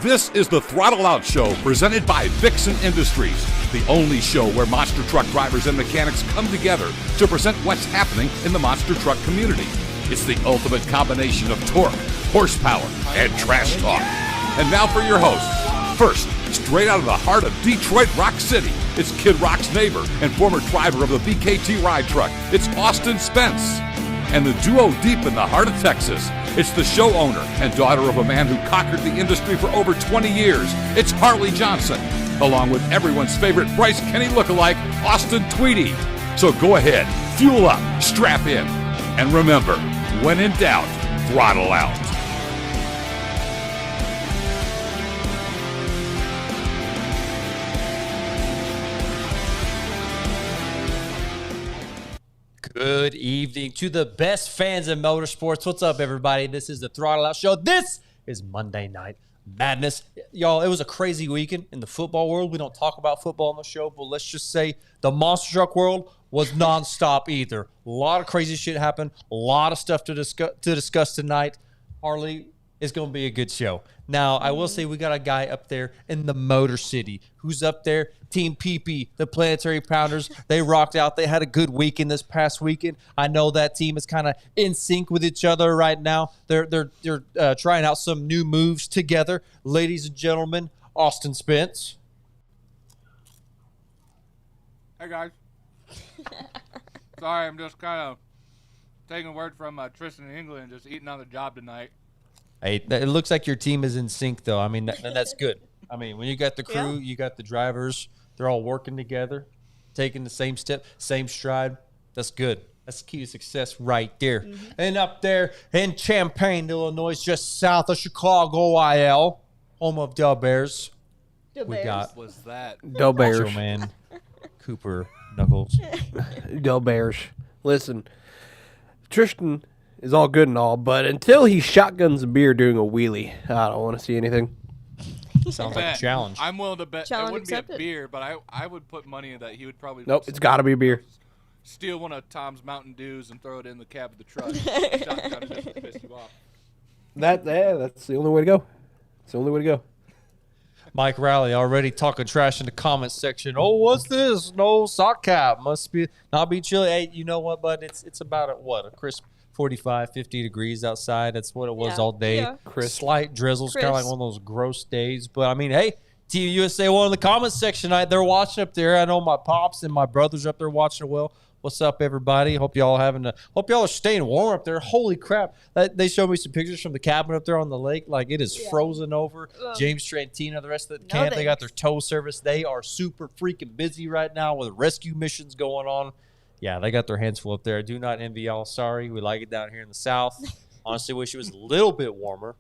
This is the Throttle Out Show presented by Vixen Industries, the only show where monster truck drivers and mechanics come together to present what's happening in the monster truck community. It's the ultimate combination of torque, horsepower, and trash talk. And now for your hosts. First, straight out of the heart of Detroit Rock City, it's Kid Rock's neighbor and former driver of the BKT ride truck. It's Austin Spence. And the duo deep in the heart of Texas, it's the show owner and daughter of a man who conquered the industry for over 20 years. It's Harley Johnson, along with everyone's favorite Bryce Kenny lookalike, Austin Tweedy. So go ahead, fuel up, strap in, and remember, when in doubt, throttle out. Good evening to the best fans in motorsports. What's up, everybody? This is the Throttle Out Show. This is Monday Night Madness. Y'all, it was a crazy weekend in the football world. We don't talk about football on the show, but let's just say the monster truck world was nonstop either. A lot of crazy shit happened. A lot of stuff to discuss tonight. Harley, it's going to be a good show. Now, I will say we got a guy up there in the Motor City who's up there. Team PP, the Planetary Pounders, they rocked out. They had a good weekend this past weekend. I know that team is kind of in sync with each other right now. They're trying out some new moves together. Ladies and gentlemen, Austin Spence. Hey, guys. Sorry, I'm just kind of taking a word from Tristan in England, just eating on the job tonight. Hey, it looks like your team is in sync, though. I mean, that's good. I mean, when you got the crew, you got the drivers, they're all working together, taking the same step, same stride. That's good. That's the key to success right there. Mm-hmm. And up there in Champaign, Illinois, just south of Chicago, IL, home of Del Bears. We got was that Del Bears. Macho Man, Cooper Knuckles. Del Bears. Listen, Tristan is all good and all, but until he shotguns a beer doing a wheelie, I don't want to see anything. Sounds like a challenge. I'm willing to bet Challenge it wouldn't accepted. be a beer, but I would put money that he would probably Nope, it's got to be a beer. steal one of Tom's Mountain Dews and throw it in the cab of the truck. Shotgun just to piss you off. That's the only way to go. It's the only way to go. Mike Riley already talking trash in the comments section. Oh, what's this? No sock cap. Must be not be chilly. Hey, you know what, bud? It's about a crisp 45, 50 degrees outside. That's what it was all day. Yeah. Crisp. Slight drizzles, kind of like one of those gross days. But, I mean, hey, Team USA one in the comments section tonight. They're watching up there. I know my pops and my brothers up there watching well. What's up, everybody? Hope y'all are staying warm up there. Holy crap. They showed me some pictures from the cabin up there on the lake. Like, it is frozen over. James Trantina, the rest of the camp, they got their tow service. They are super freaking busy right now with rescue missions going on. Yeah, they got their hands full up there. I do not envy y'all. Sorry. We like it down here in the South. Honestly, wish it was a little bit warmer.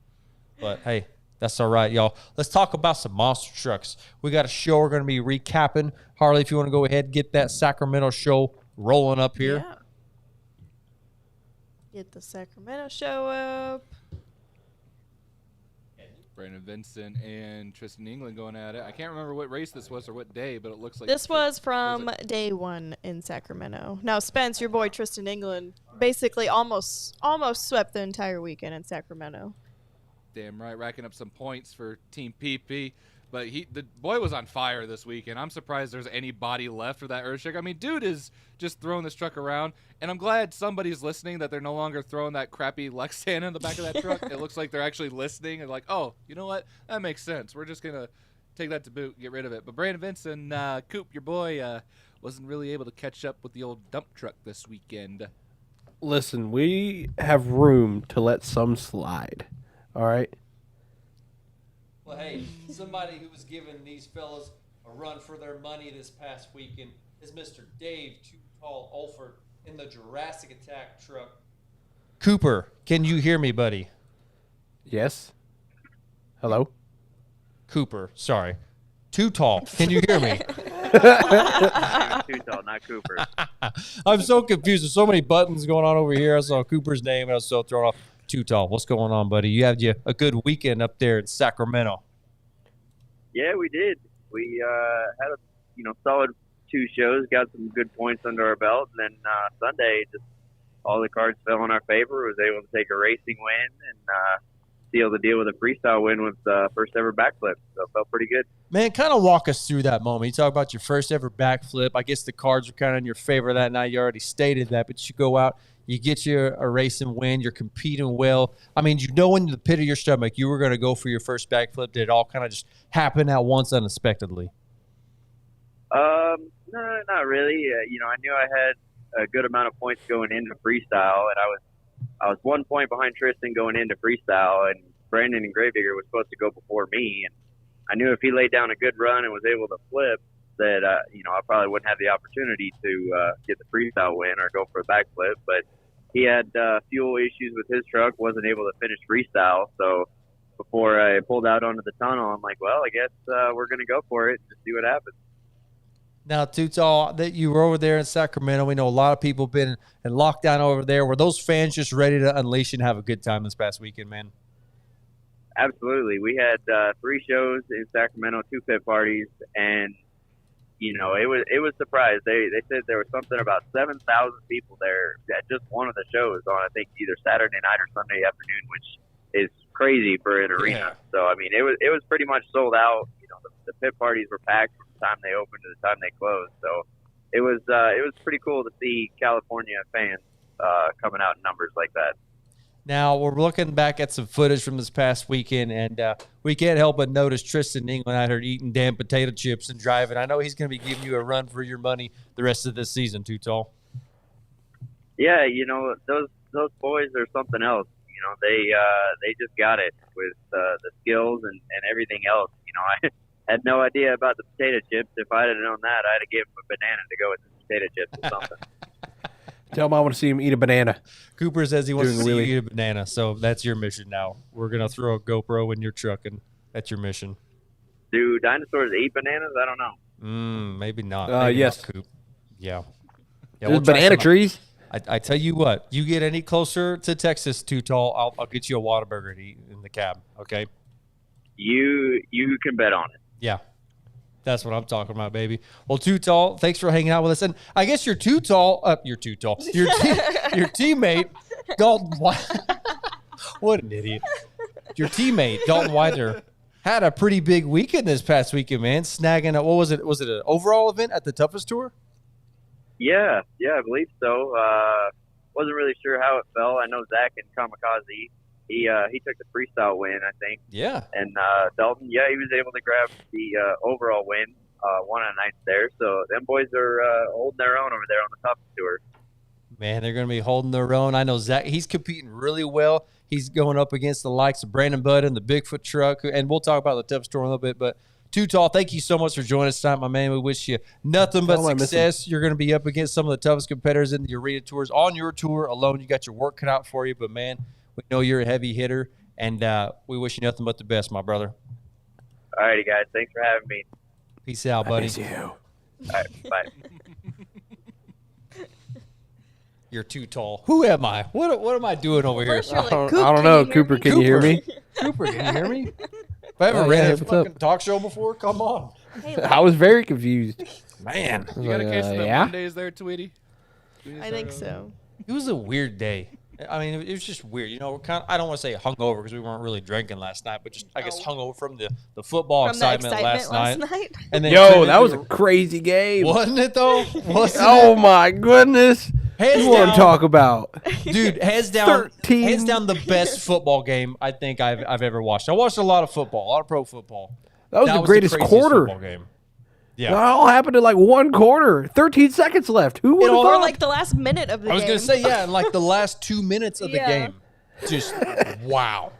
But, hey, that's all right, y'all. Let's talk about some monster trucks. We got a show we're going to be recapping. Harley, if you want to go ahead, get that Sacramento show rolling up here. Yeah. Get the Sacramento show up. Brandon Vincent and Tristan England going at it. I can't remember what race this was or what day, but it looks like This was from day one in Sacramento. Now, Spence, your boy Tristan England, basically almost swept the entire weekend in Sacramento. damn right, racking up some points for Team PP. But the boy was on fire this weekend. I'm surprised there's any body left for that Earthshake. I mean, dude is just throwing this truck around, and I'm glad somebody's listening that they're no longer throwing that crappy Lexan in the back of that truck. It looks like they're actually listening and like, oh, you know what? That makes sense. We're just going to take that to boot and get rid of it. But Brandon Vincent, Coop, your boy, wasn't really able to catch up with the old dump truck this weekend. Listen, we have room to let some slide. All right? Well, hey, somebody who was giving these fellas a run for their money this past weekend is Mr. Dave Too Tall Olford in the Jurassic Attack truck. Cooper, can you hear me, buddy? Yes? Hello? Cooper, sorry. Too Tall, can you hear me? Too tall, not Cooper. I'm so confused. There's so many buttons going on over here. I saw Cooper's name, and I was so thrown off. Too Tall, what's going on, buddy? You had a good weekend up there in Sacramento. Yeah, we did. We had a solid 2 shows, got some good points under our belt, and then Sunday just all the cards fell in our favor. Was able to take a racing win and seal the deal with a freestyle win with first ever backflip. So it felt pretty good. Man, kind of walk us through that moment. You talk about your first ever backflip. I guess the cards were kind of in your favor that night. You already stated that, but you go out, you get you a racing win, you're competing well. I mean, in the pit of your stomach, you were going to go for your first backflip. Did it all kind of just happen at once unexpectedly? No, not really. I knew I had a good amount of points going into freestyle, and I was 1 point behind Tristan going into freestyle, and Brandon and Gravedigger was supposed to go before me. And I knew if he laid down a good run and was able to flip, that I probably wouldn't have the opportunity to get the freestyle win or go for a backflip. But he had fuel issues with his truck, wasn't able to finish freestyle. So before I pulled out onto the tunnel, I'm like, well, I guess we're going to go for it and just see what happens. Now, Too Tall, that you were over there in Sacramento, we know a lot of people have been in lockdown over there. Were those fans just ready to unleash and have a good time this past weekend, man? Absolutely. We had 3 shows in Sacramento, 2 pit parties, and it was surprised. They said there was something about 7,000 people there at just one of the shows on, I think, either Saturday night or Sunday afternoon, which is crazy for an arena. So I mean, it was pretty much sold out. The pit parties were packed from the time they opened to the time they closed. So it was pretty cool to see California fans coming out in numbers like that. Now, we're looking back at some footage from this past weekend, and we can't help but notice Tristan England out here eating damn potato chips and driving. I know he's going to be giving you a run for your money the rest of this season, Too Tall. Yeah, those boys are something else. They just got it with the skills and everything else. I had no idea about the potato chips. If I had known that, I'd have given him a banana to go with the potato chips or something. Tell him I want to see him eat a banana. Cooper says he wants to see you wheelie. eat a banana, so that's your mission now. We're going to throw a GoPro in your truck, and that's your mission. Do dinosaurs eat bananas? I don't know. Maybe not. Maybe yes. not, Coop. Yeah. There's banana trees. I tell you what, you get any closer to Texas, Too Tall, I'll get you a Whataburger to eat in the cab, okay? You can bet on it. Yeah. That's what I'm talking about, baby. Well, Too Tall, thanks for hanging out with us. And I guess you're too tall. You're too tall. Your teammate, Dalton White. What an idiot. Your teammate, Dalton Whiter, had a pretty big weekend this past weekend, man. Snagging what was it? Was it an overall event at the Toughest Tour? Yeah, I believe so. Wasn't really sure how it fell. I know Zach and Kamikaze, he took the freestyle win, I think. Yeah. And Dalton, he was able to grab the overall win, one of the nights there. So them boys are holding their own over there on the Toughest Tour. Man, they're going to be holding their own. I know Zach, he's competing really well. He's going up against the likes of Brandon Budd and the Bigfoot truck. And we'll talk about the Toughest Tour in a little bit, but Too Tall, thank you so much for joining us tonight, my man. We wish you nothing but success. You're going to be up against some of the toughest competitors in the arena tours. On your tour alone, you got your work cut out for you. But, man, we know you're a heavy hitter, and we wish you nothing but the best, my brother. All righty, guys. Thanks for having me. Peace out, buddy. I miss you. All right, bye. You're too tall. Who am I? What am I doing over here? First you're like, I Coop, don't can know. you hear Cooper, me? can you hear me? Cooper, can you hear me? If I ever Oh, ran yeah, a what's fucking up? talk show before, come on. Hey, I was very confused. Man. You got a case of the yeah? Mondays there, Tweety? I think so. It was a weird day. I mean, it was just weird. You know, we're I don't want to say hungover because we weren't really drinking last night, but just, I guess, hungover from the football From the excitement, excitement last night. And then Yo, turned that was a into- crazy game. Wasn't it, though? Wasn't Oh, my goodness. Hands You want down. to talk about? Dude, hands down, 13. hands down the best football game I think I've ever watched. I watched a lot of football, a lot of pro football. That was the greatest craziest quarter. football game. Yeah. That all happened in like one quarter. 13 seconds left. Who would have all- Or thought? like the last minute of the game. I was going to say, yeah, in like the last 2 minutes of the Yeah. game. Just, wow.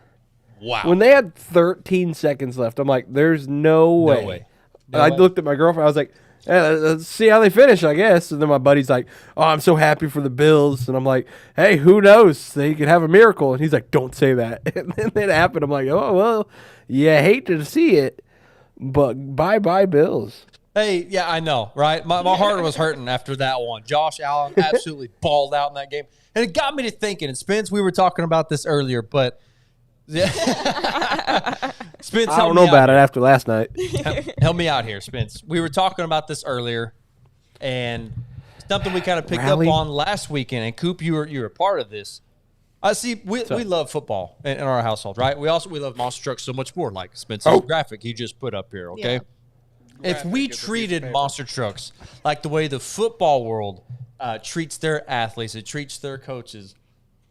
Wow. When they had 13 seconds left, I'm like, there's no way. way. I way. looked at my girlfriend. I was like, let's see how they finish, I guess. And then my buddy's like, oh, I'm so happy for the Bills. And I'm like, hey, who knows? They could have a miracle. And he's like, don't say that. And then it happened. I'm like, oh, well, yeah, hate to see it, but bye-bye Bills. Hey, yeah, I know, right? My heart was hurting after that one. Josh Allen absolutely balled out in that game. And it got me to thinking, and Spence, we were talking about this earlier, but Spence, I don't know about it after last night. Help me out here, Spence. We were talking about this earlier, and something we kind of picked Rally. up on last weekend. And Coop, you were a part of this. I see. We love football in our household, right? We love monster trucks so much more. Like Spence's graphic he just put up here. Okay, Yeah. if we Graphic is a piece of treated paper. monster trucks like the way the football world treats their athletes, it treats their coaches.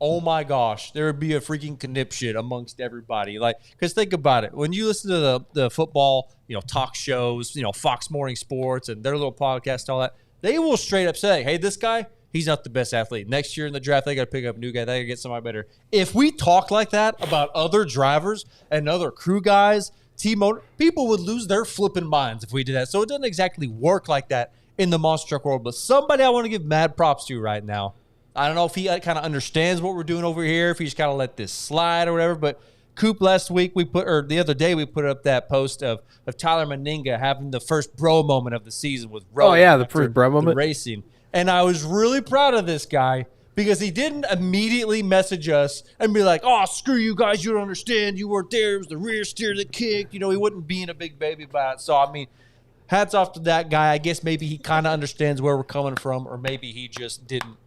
Oh my gosh, there would be a freaking conniption amongst everybody. Like, because think about it, when you listen to the football, talk shows, Fox Morning Sports and their little podcast, all that, they will straight up say, "Hey, this guy, he's not the best athlete. Next year in the draft, they got to pick up a new guy. They got to get somebody better." If we talk like that about other drivers and other crew guys, team owner, people would lose their flipping minds if we did that. So it doesn't exactly work like that in the monster truck world. But somebody I want to give mad props to right now. I don't know if he kind of understands what we're doing over here, if he's kind of let this slide or whatever. But Coop, last week the other day we put up that post of Tyler Meninga having the first bro moment of the season with Rowan. Oh, yeah, the after first bro moment. racing. And I was really proud of this guy because he didn't immediately message us and be like, "Oh, screw you guys, you don't understand. You weren't there. It was the rear steer that kicked." He wasn't being a big baby about it. So, I mean, hats off to that guy. I guess maybe he kind of understands where we're coming from, or maybe he just didn't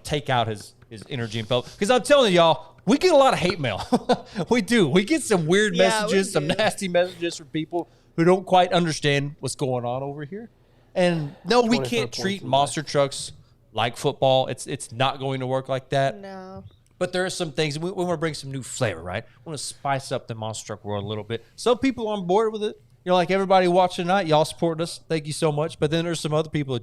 take out his energy and felt. Because I'm telling y'all, we get a lot of hate mail. We do. We get some weird Yeah, messages, we some do. nasty messages from people who don't quite understand what's going on over here. And no, we 25 can't points treat in monster trucks like football. It's not going to work like that. No. But there are some things we want to bring some new flavor, right? We want to spice up the monster truck world a little bit. Some people are on board with it. Like everybody watching tonight, y'all support us. Thank you so much. But then there's some other people that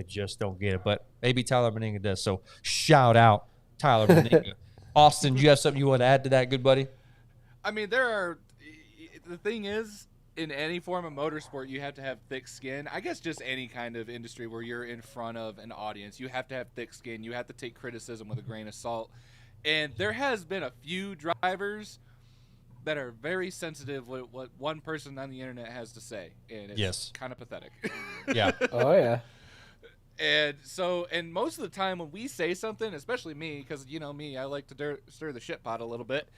just don't get it. But maybe Tyler Meninga does. So shout out Tyler Meninga. Austin, do you have something you want to add to that, good buddy? I mean, the thing is, in any form of motorsport, you have to have thick skin. I guess just any kind of industry where you're in front of an audience, you have to have thick skin. You have to take criticism with a grain of salt. And there has been a few drivers that are very sensitive with what one person on the internet has to say, and it's kind of pathetic. Yeah. Oh, yeah. And most of the time when we say something, especially me, because me, I like to stir the shit pot a little bit.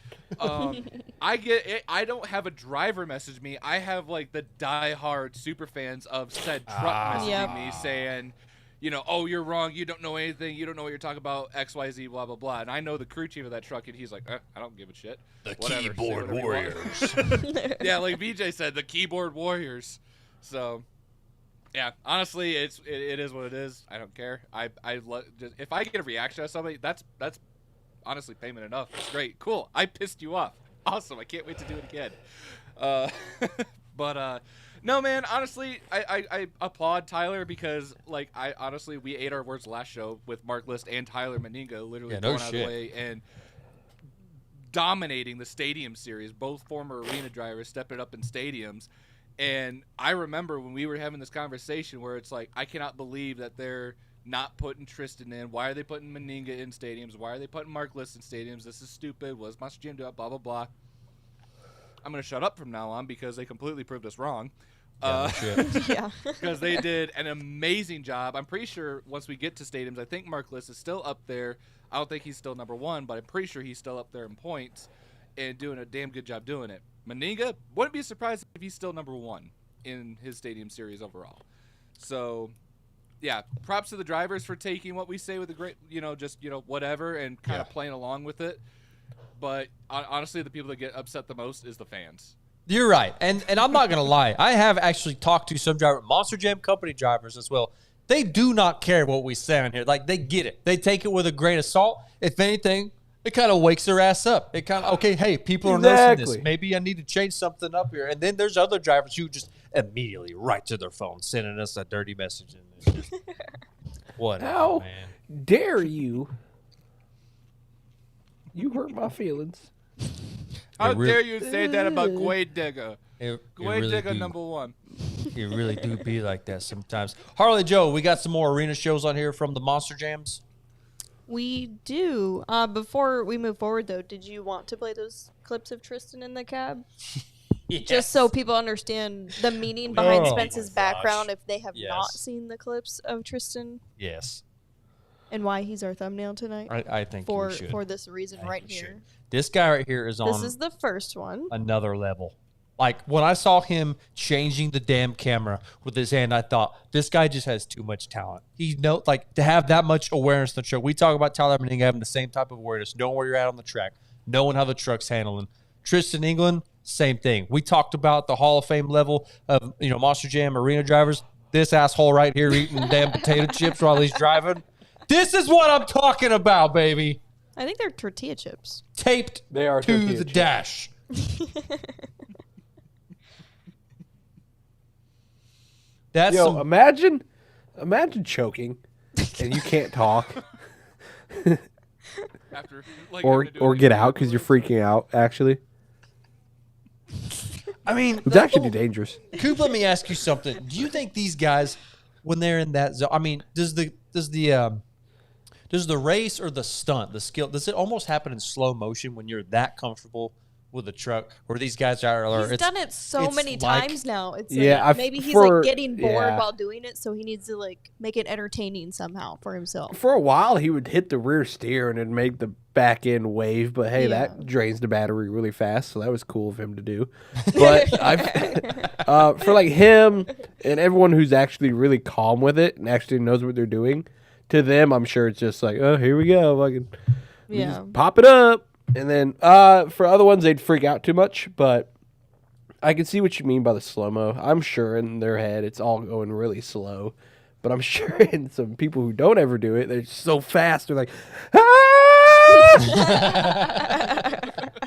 I don't have a driver message me. I have like the diehard super fans of said truck messaging Yep. me saying, "Oh, you're wrong. You don't know anything. You don't know what you're talking about. X, Y, Z, blah blah blah." And I know the crew chief of that truck, and he's like, "I don't give a shit." The Whatever, say keyboard whatever you want." warriors. Yeah, like BJ said, the keyboard warriors. So. Yeah, honestly, it is what it is. I don't care. Just if I get a reaction out of somebody, that's honestly payment enough. It's great, cool. I pissed you off. Awesome. I can't wait to do it again. But no, man. Honestly, I applaud Tyler because we ate our words last show with Mark List and Tyler Meninga literally Yeah, no going out of the shit. way and dominating the stadium series. Both former arena drivers stepping up in stadiums. And I remember when we were having this conversation where it's like, I cannot believe that they're not putting Tristan in. Why are they putting Meninga in stadiums? Why are they putting Mark List in stadiums? This is stupid. What does Monster Jim do? Blah, blah, blah. I'm going to shut up from now on because they completely proved us wrong. Yeah. Because they did an amazing job. I'm pretty sure once we get to stadiums, I think Mark List is still up there. I don't think he's still number one, but I'm pretty sure he's still up there in points and doing a damn good job doing it. Meninga, wouldn't be surprised if he's still number one in his Stadium Series overall. So, yeah, props to the drivers for taking what we say with a great, whatever, and kind of playing along with it. But honestly, the people that get upset the most is the fans. You're right. And I'm not going to lie. I have actually talked to some Monster Jam company drivers as well. They do not care what we say on here. Like, they get it. They take it with a grain of salt. If anything, it kind of wakes their ass up. It kind of, okay, hey, people are noticing this. Maybe I need to change something up here. And then there's other drivers who just immediately right to their phone, sending us a dirty message. Whatever, How man. dare you? You hurt my feelings. How dare you say that about Quade Digger? Quade really Digger do. number one. You really do be like that sometimes. Harley Joe, we got some more arena shows on here from the Monster Jams. We do. Before we move forward, though, did you want to play those clips of Tristan in the cab? Yes. Just so people understand the meaning behind Oh Spence's my gosh. background if they have Yes. not seen the clips of Tristan Yes. and why he's our thumbnail tonight. I think for we should. for this reason I right think we here. should. This guy right here is on This is the first one. another level. Like, when I saw him changing the damn camera with his hand, I thought, this guy just has too much talent. To have that much awareness in the truck. We talk about Tyler Meninga having the same type of awareness, knowing where you're at on the track, knowing how the truck's handling. Tristan England, same thing. We talked about the Hall of Fame level of, Monster Jam arena drivers. This asshole right here eating damn potato chips while he's driving. This is what I'm talking about, baby. I think they're tortilla chips. Taped They are to tortilla the chips. dash. That's Yo, some imagine choking and you can't talk After, or get out because you're freaking out. Actually, I mean, it's actually dangerous. Coop, let me ask you something. Do you think these guys, when they're in that zone, I mean, does the race or the stunt, the skill, does it almost happen in slow motion when you're that comfortable with the truck, where these guys are? He's done it so it's many like- times now. It's Yeah, like maybe he's like getting bored while doing it, so he needs to like make it entertaining somehow for himself. For a while, he would hit the rear steer and it'd make the back end wave, but hey, that drains the battery really fast, so that was cool of him to do. But for like him and everyone who's actually really calm with it and actually knows what they're doing, to them, I'm sure it's just like, oh, here we go, fucking just pop it up. And then for other ones, they'd freak out too much, but I can see what you mean by the slow-mo. I'm sure in their head it's all going really slow, but I'm sure in some people who don't ever do it, they're so fast, they're like, ah!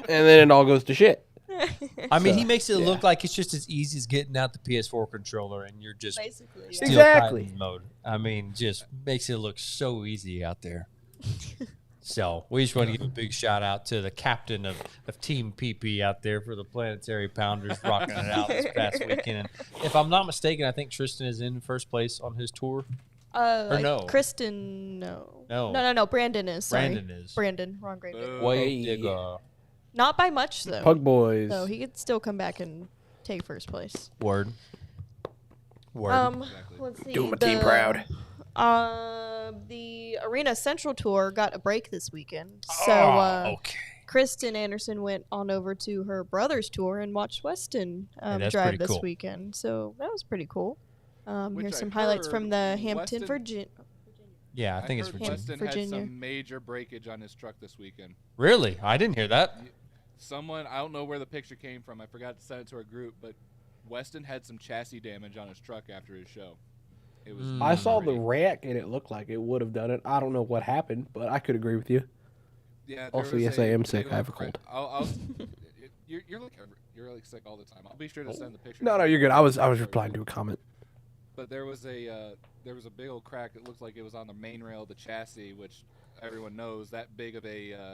And then it all goes to shit. I mean, he makes it look like it's just as easy as getting out the PS4 controller and you're just Basically, still Exactly. fighting mode. I mean, just makes it look so easy out there. So we just want to give a big shout out to the captain of Team PP out there for the Planetary Pounders rocking it out this past weekend. And if I'm not mistaken, I think Tristan is in first place on his tour. Or no? Kristen, no. No. No. Brandon is. Sorry. Brandon is. Brandon, wrong grade. Way digger. Not by much though. Pug boys. So he could still come back and take first place. Word. Let's see. Doing my team proud. The Arena Central Tour got a break this weekend. So Okay. Kristen Anderson went on over to her brother's tour and watched Weston that's drive pretty this cool. weekend. So that was pretty cool. Which Here's I some highlights heard from the Hampton, Weston- Virginia. Yeah, I think it's heard Virginia. Weston Virginia. had some major breakage on his truck this weekend. Really? I didn't hear that. Someone, I don't know where the picture came from. I forgot to send it to our group, but Weston had some chassis damage on his truck after his show. It was. I saw the great. wreck and it looked like it would have done it. I don't know what happened, but I could agree with you. Yeah. there Also, was yes, a I am big sick. I have a old cra- cold. I'll you're like sick all the time. I'll be sure to send the picture. No, you're good. I was replying to a comment. But there was a big old crack that looked like it was on the main rail of the chassis, which everyone knows that big of a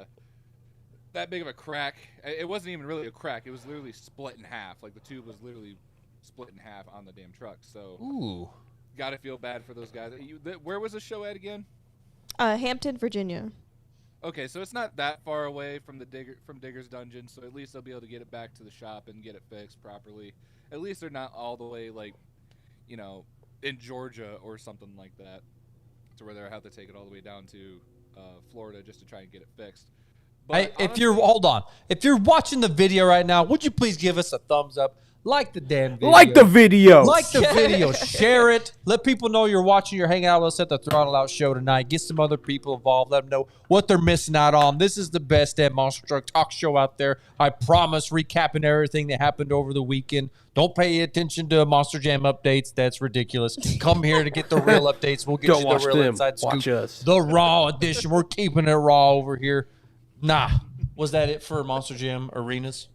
crack. It wasn't even really a crack. It was literally split in half. Like the tube was literally split in half on the damn truck. So Ooh. gotta feel bad for those guys. Where was the show at again? Hampton, Virginia. Okay, so it's not that far away from Digger's Dungeon, so at least they'll be able to get it back to the shop and get it fixed properly. At least they're not all the way in Georgia or something like that, to where they'll have to take it all the way down to Florida just to try and get it fixed. Hey, But if you're watching the video right now, would you please give us a thumbs up? Like the damn video. Like the video. Like the video. Share it. Let people know you're watching. You're hanging out with us at the Throttle Out show tonight. Get some other people involved. Let them know what they're missing out on. This is the best damn Monster Truck Talk show out there. I promise, recapping everything that happened over the weekend. Don't pay attention to Monster Jam updates. That's ridiculous. Come here to get the real updates. We'll get Don't you watch the real them. inside scoop. Watch us. The raw edition. We're keeping it raw over here. Nah. Was that it for Monster Jam arenas?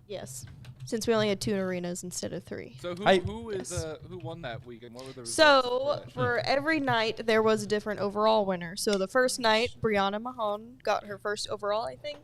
Yes. Since we only had 2 arenas instead of 3. So Hey. who won that weekend? What were the results? So for every night, there was a different overall winner. So the first night, Brianna Mahone got her first overall, I think,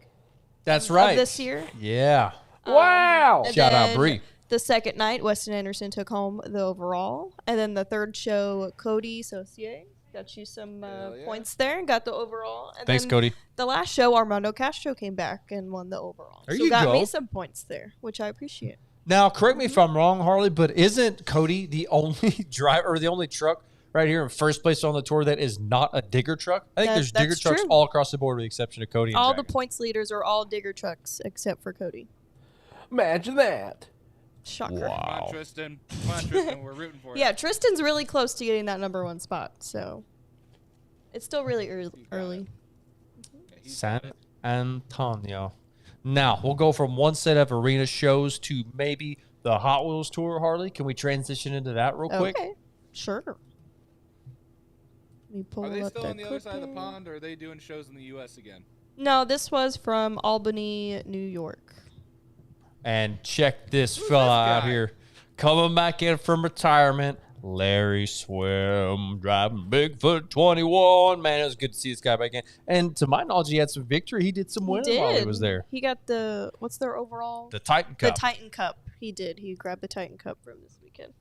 That's of right. this year. Yeah. Wow. And Shout out, then Bree. The second night, Weston Anderson took home the overall. And then the third show, Cody Saucier got you some Hell yeah. points there and got the overall. And Thanks, then Cody. the last show, Armando Castro came back and won the overall. There so you got go. me some points there, which I appreciate. Now, correct me if I'm wrong, Harley, but isn't Cody the only driver or the only truck right here in first place on the tour that is not a digger truck? I think there's digger That's trucks true. all across the board with the exception of Cody and All Dragon. the points leaders are all digger trucks except for Cody. Imagine that. Shocker. Come Wow. on, Tristan. Come on, Tristan. We're rooting for you. Yeah, Tristan's really close to getting that number 1 spot, so it's still really early. Yeah, he's San got it. Antonio. Now, we'll go from one set of arena shows to maybe the Hot Wheels tour, Harley. Can we transition into that real quick? Okay, sure. Let me pull Are they up still the on the other side of the clipping. pond, or are they doing shows in the U.S. again? No, this was from Albany, New York. And check this Who's fella this out guy? here. Coming back in from retirement, Larry Swim, driving Bigfoot 21. Man, it was good to see this guy back in. And to my knowledge, he had some victory. He did some winning while he was there. He got the, what's their overall? The Titan The Cup. Titan Cup. He did. He grabbed the Titan Cup from this weekend.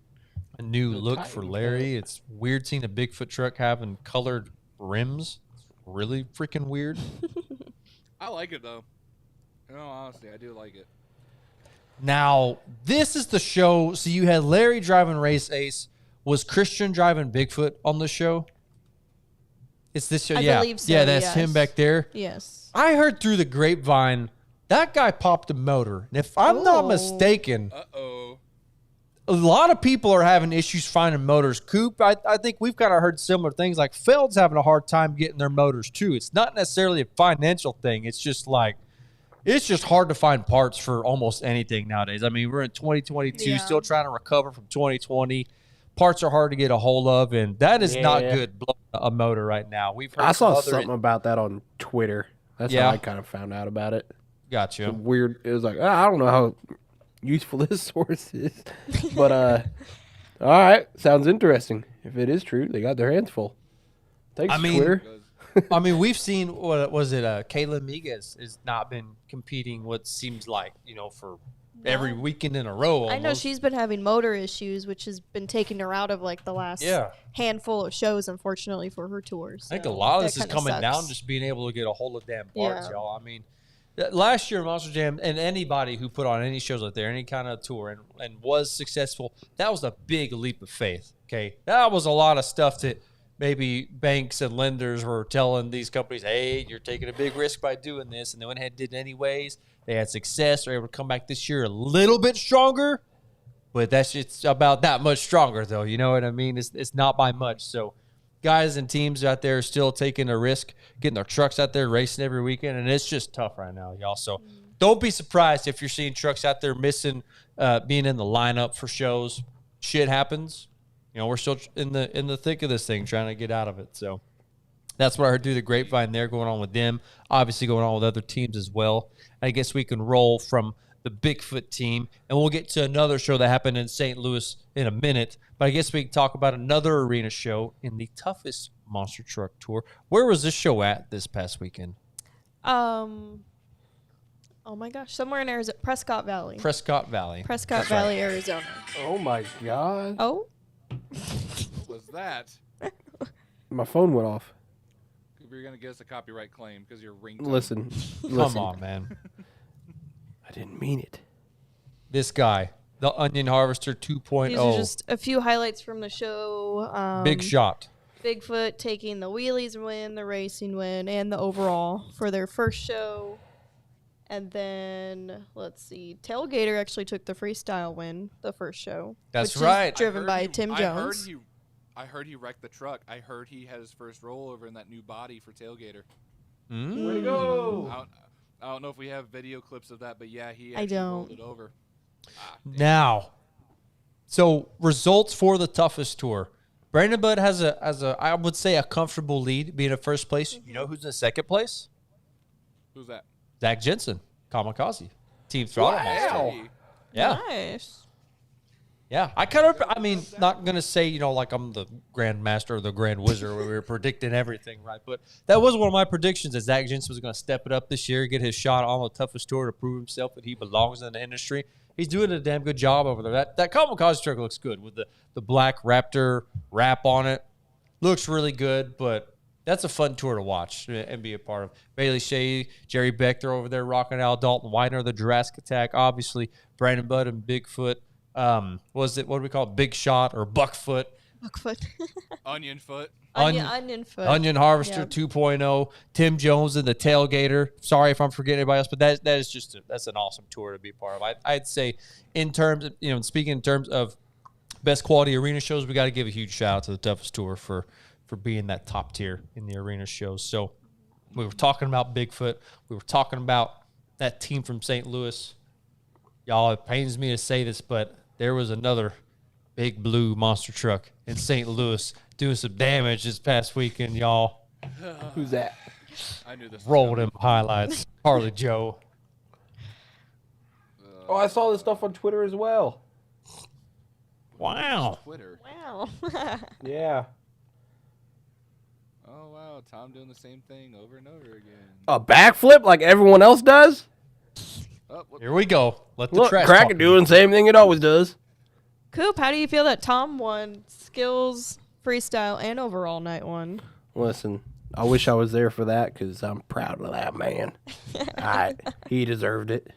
A new The look Titan for Cup. Larry. It's weird seeing a Bigfoot truck having colored rims. It's really freaking weird. I like it, though. In all honesty, I do like it. Now, this is the show. So you had Larry driving Race Ace. Was Christian driving Bigfoot on the show? It's this show. I yeah. believe so, Yeah, that's yes. him back there. Yes. I heard through the grapevine that guy popped a motor. And if I'm not Ooh. mistaken, Uh-oh. a lot of people are having issues finding motors. Coop, I think we've kind of heard similar things. Like Feld's having a hard time getting their motors too. It's not necessarily a financial thing. It's just like, it's just hard to find parts for almost anything nowadays. I mean, we're in 2022, Yeah. still trying to recover from 2020. Parts are hard to get a hold of, and that is not Yeah. good blowing a motor right now. We've heard I saw some other- something about that on Twitter. That's Yeah. how I kind of found out about it. Gotcha. Weird. It was like, I don't know how useful this source is. But, all right. Sounds interesting. If it is true, they got their hands full. Thanks, I mean- Twitter. I mean, we've seen, what was it, Kayla Miguez has not been competing what seems like, for every weekend in a row almost. I know she's been having motor issues, which has been taking her out of like the last Yeah. handful of shows, unfortunately, for her tours. I think a lot of this is coming down Sucks. just being able to get a hold of damn parts, Yeah. y'all. I mean, last year Monster Jam and anybody who put on any shows out there, any kind of tour and was successful, that was a big leap of faith. Okay, that was a lot of stuff that maybe banks and lenders were telling these companies, hey, you're taking a big risk by doing this, and they went ahead and did it anyways. They had success. They're able to come back this year a little bit stronger, but it's about that much stronger, though. You know what I mean? It's not by much. So guys and teams out there are still taking a risk, getting their trucks out there, racing every weekend, and it's just tough right now, y'all. So don't be surprised if you're seeing trucks out there missing being in the lineup for shows. Shit happens. We're still in the thick of this thing, trying to get out of it. So that's what I heard through the grapevine there going on with them. Obviously going on with other teams as well. I guess we can roll from the Bigfoot team, and we'll get to another show that happened in St. Louis in a minute. But I guess we can talk about another arena show in the toughest monster truck tour. Where was this show at this past weekend? Oh my gosh, somewhere in Arizona, Prescott Valley. Prescott Valley. Prescott That's right. Valley, Arizona. Oh, my God. Oh, What was that? My phone went off. You're going to get us a copyright claim because you're ringtone. Listen. Come on, man. I didn't mean it. This guy, the Onion Harvester 2.0. these are just a few highlights from the show. Big shot. Bigfoot taking the wheelies win, the racing win, and the overall for their first show. And then, let's see, Tailgater actually took the freestyle win, the first show. That's which right. Is driven by Tim Jones. I heard he wrecked the truck. I heard he had his first rollover in that new body for Tailgater. Way to go! I don't know if we have video clips of that, but yeah, he I actually don't. rolled it over. Now, so results for the toughest tour. Brandon Budd has a I would say a comfortable lead, being in first place. You know who's in second place? Who's that? Zach Jensen, Kamikaze, Team Throttle Monster. Hey. Yeah, Nice. yeah. I mean, not gonna say like I'm the Grand Master or the Grand Wizard where we were predicting everything, right? But that was one of my predictions that Zach Jensen was gonna step it up this year, get his shot on the toughest tour to prove himself that he belongs in the industry. He's doing a damn good job over there. That Kamikaze truck looks good with the black Raptor wrap on it. Looks really good, but that's a fun tour to watch and be a part of. Bailey Shea, Jerry Beck, they're over there rocking out. Dalton Widener, the Jurassic Attack, obviously. Brandon Budd and Bigfoot. What do we call it? Big Shot or Buckfoot. Buckfoot. Onion foot. Onion foot. Onion Harvester Yep. 2.0. Tim Jones and the Tailgater. Sorry if I'm forgetting anybody else, but that is just that's an awesome tour to be a part of. I'd say in terms of, speaking in terms of best quality arena shows, we got to give a huge shout out to the toughest tour for being that top tier in the arena shows. So we were talking about Bigfoot. We were talking about that team from St. Louis. Y'all, it pains me to say this, but there was another big blue monster truck in St. Louis doing some damage this past weekend, y'all. Who's that? I knew this. Roll them highlights. Harley Joe. Oh, I saw this stuff on Twitter as well. Wow. Twitter. Wow. Yeah. Oh wow, Tom doing the same thing over and over again. A backflip like everyone else does? Oh, what? Here we go. Let the Look, trash Kraken talk. doing the same thing it always does. Coop, how do you feel that Tom won skills, freestyle, and overall night one? Listen, I wish I was there for that because I'm proud of that man. He deserved it.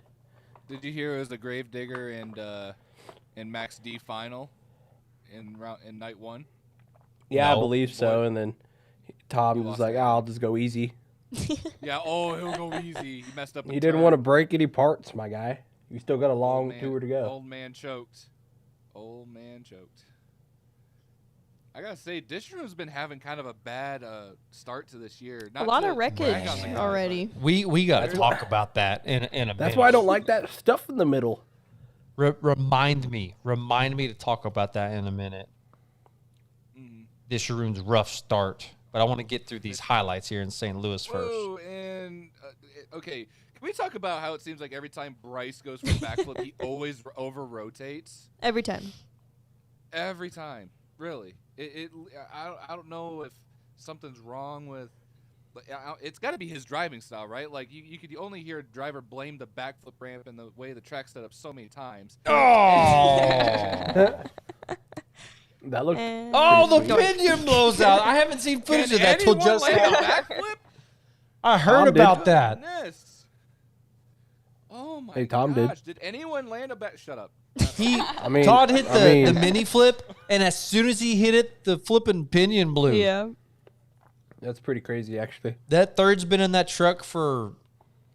Did you hear it was the Gravedigger and Max D final in night one? Yeah, No. I believe so. And then Tom was lost like, it. I'll just go easy. Yeah. Oh, he'll go easy. He messed up. He didn't want to break any parts, my guy. You still got a long tour to go. Old man choked. Old man choked. I gotta say, Dishroom's been having kind of a bad start to this year. A lot of wreckage brag on the guy, already. We got to talk about that in a minute. That's why I don't like that stuff in the middle. Remind me to talk about that in a minute. This room's rough start, but I want to get through these highlights here in St. Louis first. Whoa, and okay, can we talk about how it seems like every time Bryce goes for a backflip, he always over rotates? Every time. Every time, really. I don't know if something's wrong with. It's got to be his driving style, right? Like you could only hear a driver blame the backflip ramp and the way the track's set up so many times. Oh, That looked. the pinion blows out. I haven't seen footage of that till Anyone just land a now. backflip? I heard Tom did. about that. Goodness. Oh my Hey, Tom did. gosh! Did anyone land a back? Shut up. Todd hit the mini flip, and as soon as he hit it, the flipping pinion blew. Yeah. That's pretty crazy, actually. That third's been in that truck for,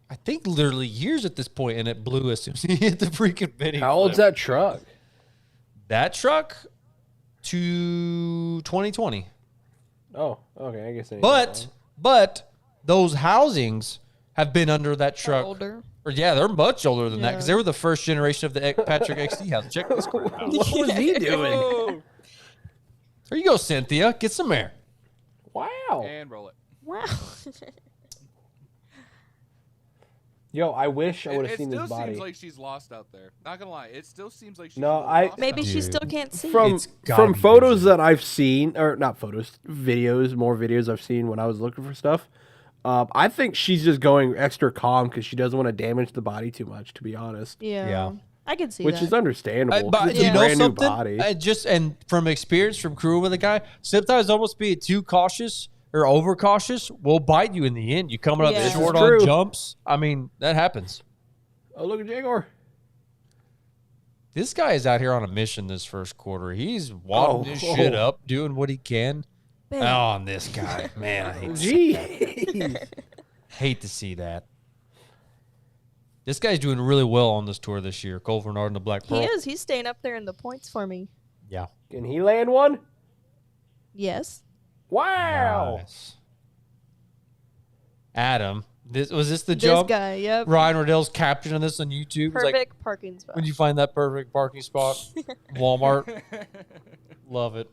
I think, literally years at this point, and it blew as soon as he hit the freaking mini. How old's that truck? That truck to 2020. Oh, okay. I guess. It ain't But those housings have been under that truck. Older. Or yeah, they're much older than that because Yeah. they were the first generation of the Patrick XD house. Check this crap out. What was he doing? Oh, There you go, Cynthia. Get some air. Wow. and roll it. Wow. Yo, I wish I would have It seen still this body. seems like she's lost out there. Not gonna lie, it still seems like she's No, lost Maybe out she Dude. still can't see. from It's gotta from be photos busy. that I've seen, or not photos, videos, more videos I've seen when I was looking for stuff. I think she's just going extra calm because she doesn't want to damage the body too much. To be honest, Yeah. Yeah. I can see which that. is understandable. 'cause But it's you a know brand new something? body. And from experience from crewing with a guy, sometimes almost being too cautious or overcautious will bite you in the end. You coming up Yeah. This is short true. on jumps. I mean, that happens. Oh, look at Jaguar. This guy is out here on a mission this first quarter. He's wadding his shit up, doing what he can. Oh, this guy. Man, I Jeez. hate to see that. This guy's doing really well on this tour this year. Cole Bernard and the Black Pearl. He is. He's staying up there in the points for me. Yeah. Can he land one? Yes. Wow. Nice. Adam, was this the This jump? guy, yep. Ryan Riddell's captioning this on YouTube. It's like, Perfect parking spot. when you find that perfect parking spot, Walmart. Love it.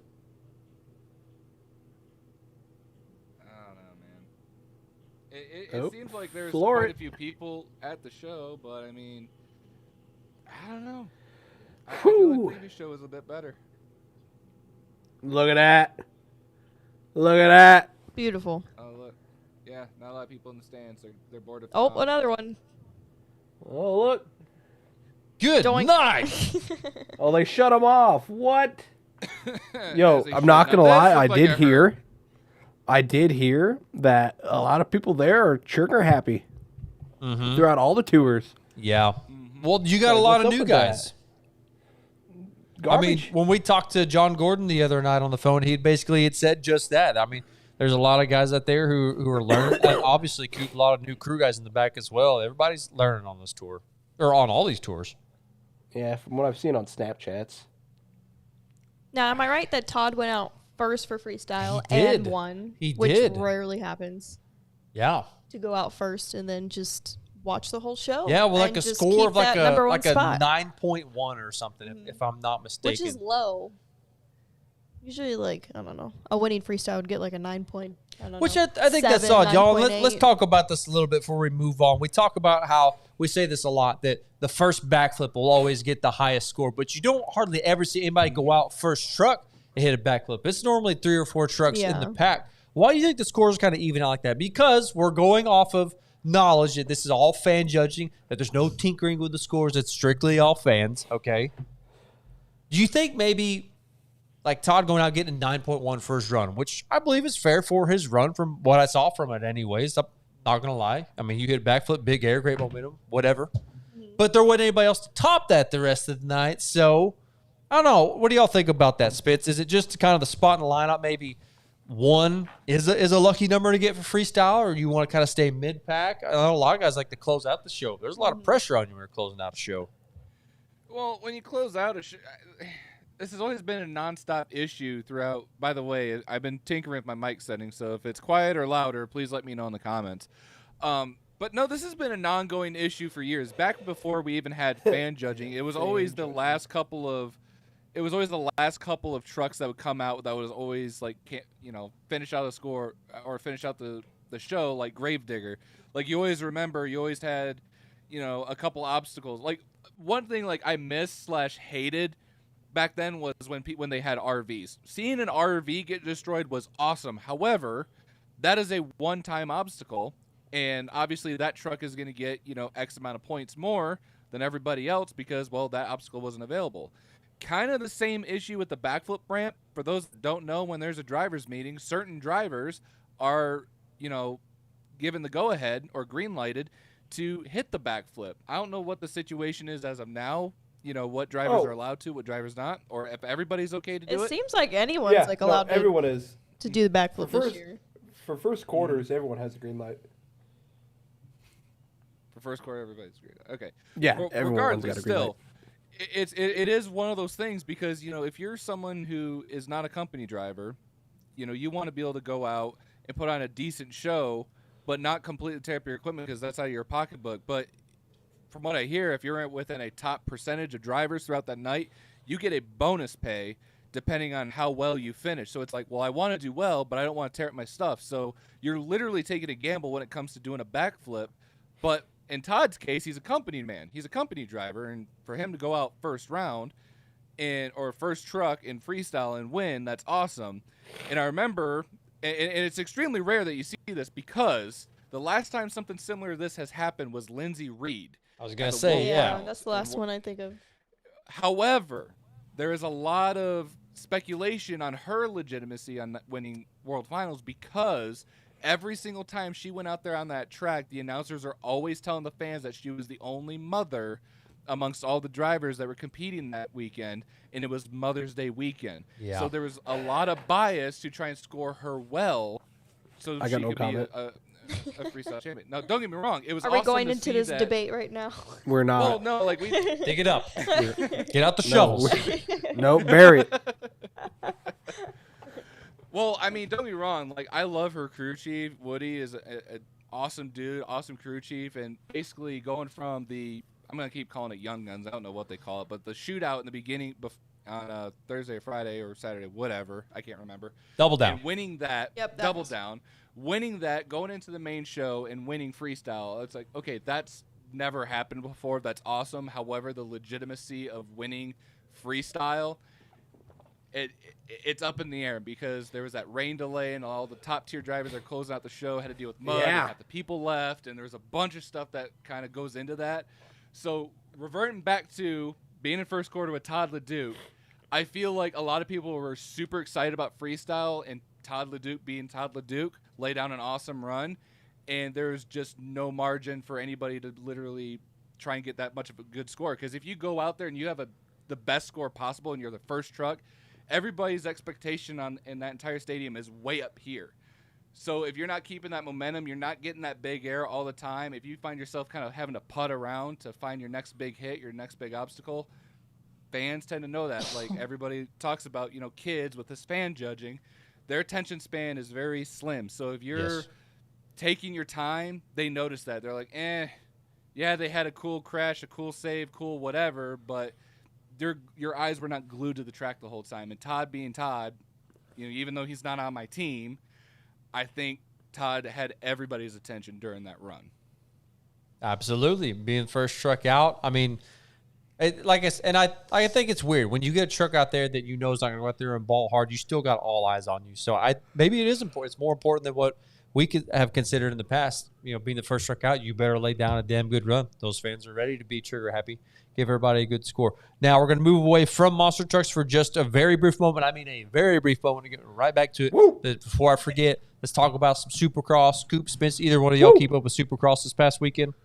I don't know, man. It seems like there's floor quite it. a few people at the show, but I mean, I don't know. I feel Whew. like the previous show was a bit better. Look at that. Look at that. Beautiful. Oh look, yeah, not a lot of people in the stands. They're bored of. Oh, Tom. another one. Oh, look. Good Doink. night. Oh, they shut him off. What? Yo, As they I'm should. not Now, going to this lie. looked I like did hurt. hear. I did hear that a lot of people there are trigger happy throughout all the tours. Yeah. Well, you got a Like, lot what's of up new with guys. Garbage. I mean, when we talked to John Gordon the other night on the phone, he basically had said just that. I mean, there's a lot of guys out there who are learning. And obviously, a lot of new crew guys in the back as well. Everybody's learning on this tour, or on all these tours. Yeah, from what I've seen on Snapchats. Now, am I right that Todd went out first for freestyle He did. and won? He which did. rarely happens Yeah. to go out first and then just watch the whole show. Yeah, well, like and a just score keep of like that number one a spot, 9.1 or something, if I'm not mistaken. which is low. Usually, like, I don't know, a winning freestyle would get like a 9 point. Which I think that's 7, odd, y'all. 9.8. Let's talk about this a little bit before we move on. We talk about how we say this a lot, that the first backflip will always get the highest score, but you don't hardly ever see anybody go out first truck and hit a backflip. It's normally 3 or 4 trucks in the Yeah. pack. Why do you think the scores kind of even out like that? Because we're going off of knowledge that this is all fan judging, that there's no tinkering with the scores. It's strictly all fans, okay? Do you think maybe like Todd going out getting a 9.1 first run, which I believe is fair for his run from what I saw from it anyways. I'm not going to lie. I mean, you hit a backflip, big air, great momentum, whatever. But there wasn't anybody else to top that the rest of the night. So, I don't know. What do y'all think about that, Spitz? Is it just kind of the spot in the lineup? Maybe 1 is a lucky number to get for freestyle, or you want to kind of stay mid-pack? I know a lot of guys like to close out the show. There's a lot of pressure on you when you're closing out a show. Well, when you close out a show, this has always been a nonstop issue throughout. By the way, I've been tinkering with my mic settings, so if it's quiet or louder, please let me know in the comments. But no, this has been an ongoing issue for years. Back before we even had fan judging, it was always the last couple of trucks that would come out that was always like, finish out the score or finish out the show like Gravedigger. Like you always remember, you always had, a couple obstacles. Like one thing like I missed / hated back then was when they had RVs. Seeing an RV get destroyed was awesome. However, that is a one-time obstacle, and obviously that truck is going to get, X amount of points more than everybody else because, well, that obstacle wasn't available. Kind of the same issue with the backflip ramp. For those that don't know, when there's a driver's meeting, certain drivers are, given the go-ahead or green-lighted to hit the backflip. I don't know what the situation is as of now. What drivers are allowed to, what drivers not, or if everybody's okay to do it. It seems like anyone's allowed everyone is. to do the backflip For this first- year. For first quarters, everyone has a green light. For first quarter, everybody's great. Okay. Yeah, Well, everyone's regardless, got a green light. still, it is one of those things because if you're someone who is not a company driver, you want to be able to go out and put on a decent show, but not completely tear up your equipment because that's out of your pocketbook. But from what I hear, if you're within a top percentage of drivers throughout that night, you get a bonus pay depending on how well you finish. So it's like, well, I want to do well, but I don't want to tear up my stuff. So you're literally taking a gamble when it comes to doing a backflip. But in Todd's case, he's a company man. He's a company driver, and for him to go out first round or first truck in freestyle and win, that's awesome. And I remember, and it's extremely rare that you see this because the last time something similar to this has happened was Lindsey Reed. I was going to the say, Yeah, yeah. that's the last one I think of. However, there is a lot of speculation on her legitimacy on winning World Finals because every single time she went out there on that track, the announcers are always telling the fans that she was the only mother amongst all the drivers that were competing that weekend, and it was Mother's Day weekend. Yeah. So there was a lot of bias to try and score her well, so I she got no could comment. be a freestyle champion. Now, don't get me wrong, it was Are we awesome going to into see this that- debate right now? We're not. Well, no, like we. Dig it up. Get out the No, shovels. no, bury it. Well, I mean, don't get me wrong. Like, I love her crew chief. Woody is an awesome dude, awesome crew chief, and basically going from I'm gonna keep calling it Young Guns. I don't know what they call it, but the shootout in the beginning on Thursday or Friday or Saturday, whatever, I can't remember. Double down. And winning that, Yep, that double was- down, winning that, going into the main show and winning freestyle. It's like, okay, that's never happened before. That's awesome. However, the legitimacy of winning freestyle, it's up in the air because there was that rain delay and all the top tier drivers are closing out the show, had to deal with mud, Yeah. and half the people left, and there's a bunch of stuff that kind of goes into that. So reverting back to being in first quarter with Todd LeDuc, I feel like a lot of people were super excited about freestyle and Todd LeDuc being Todd LeDuc, lay down an awesome run, and there's just no margin for anybody to literally try and get that much of a good score. Because if you go out there and you have the best score possible and you're the first truck, everybody's expectation in that entire stadium is way up here. So if you're not keeping that momentum, you're not getting that big air all the time. If you find yourself kind of having to putt around to find your next big hit, your next big obstacle, fans tend to know that. Like everybody talks about, kids with this fan judging, their attention span is very slim. So if you're taking your time, they notice that. They're like, yeah, they had a cool crash, a cool save, cool whatever, but your eyes were not glued to the track the whole time. And Todd being Todd, even though he's not on my team, I think Todd had everybody's attention during that run. Absolutely. Being first truck out. I mean, I think it's weird. When you get a truck out there that you know is not going to go out there and ball hard, you still got all eyes on you. So maybe it is important. It's more important than what we could have considered in the past. Being the first truck out, you better lay down a damn good run. Those fans are ready to be trigger happy. Give everybody a good score. Now we're going to move away from monster trucks for just a very brief moment. I mean, a very brief moment to get right back to it. But before I forget, let's talk about some Supercross. Coop, Spence, either one of y'all keep up with Supercross this past weekend?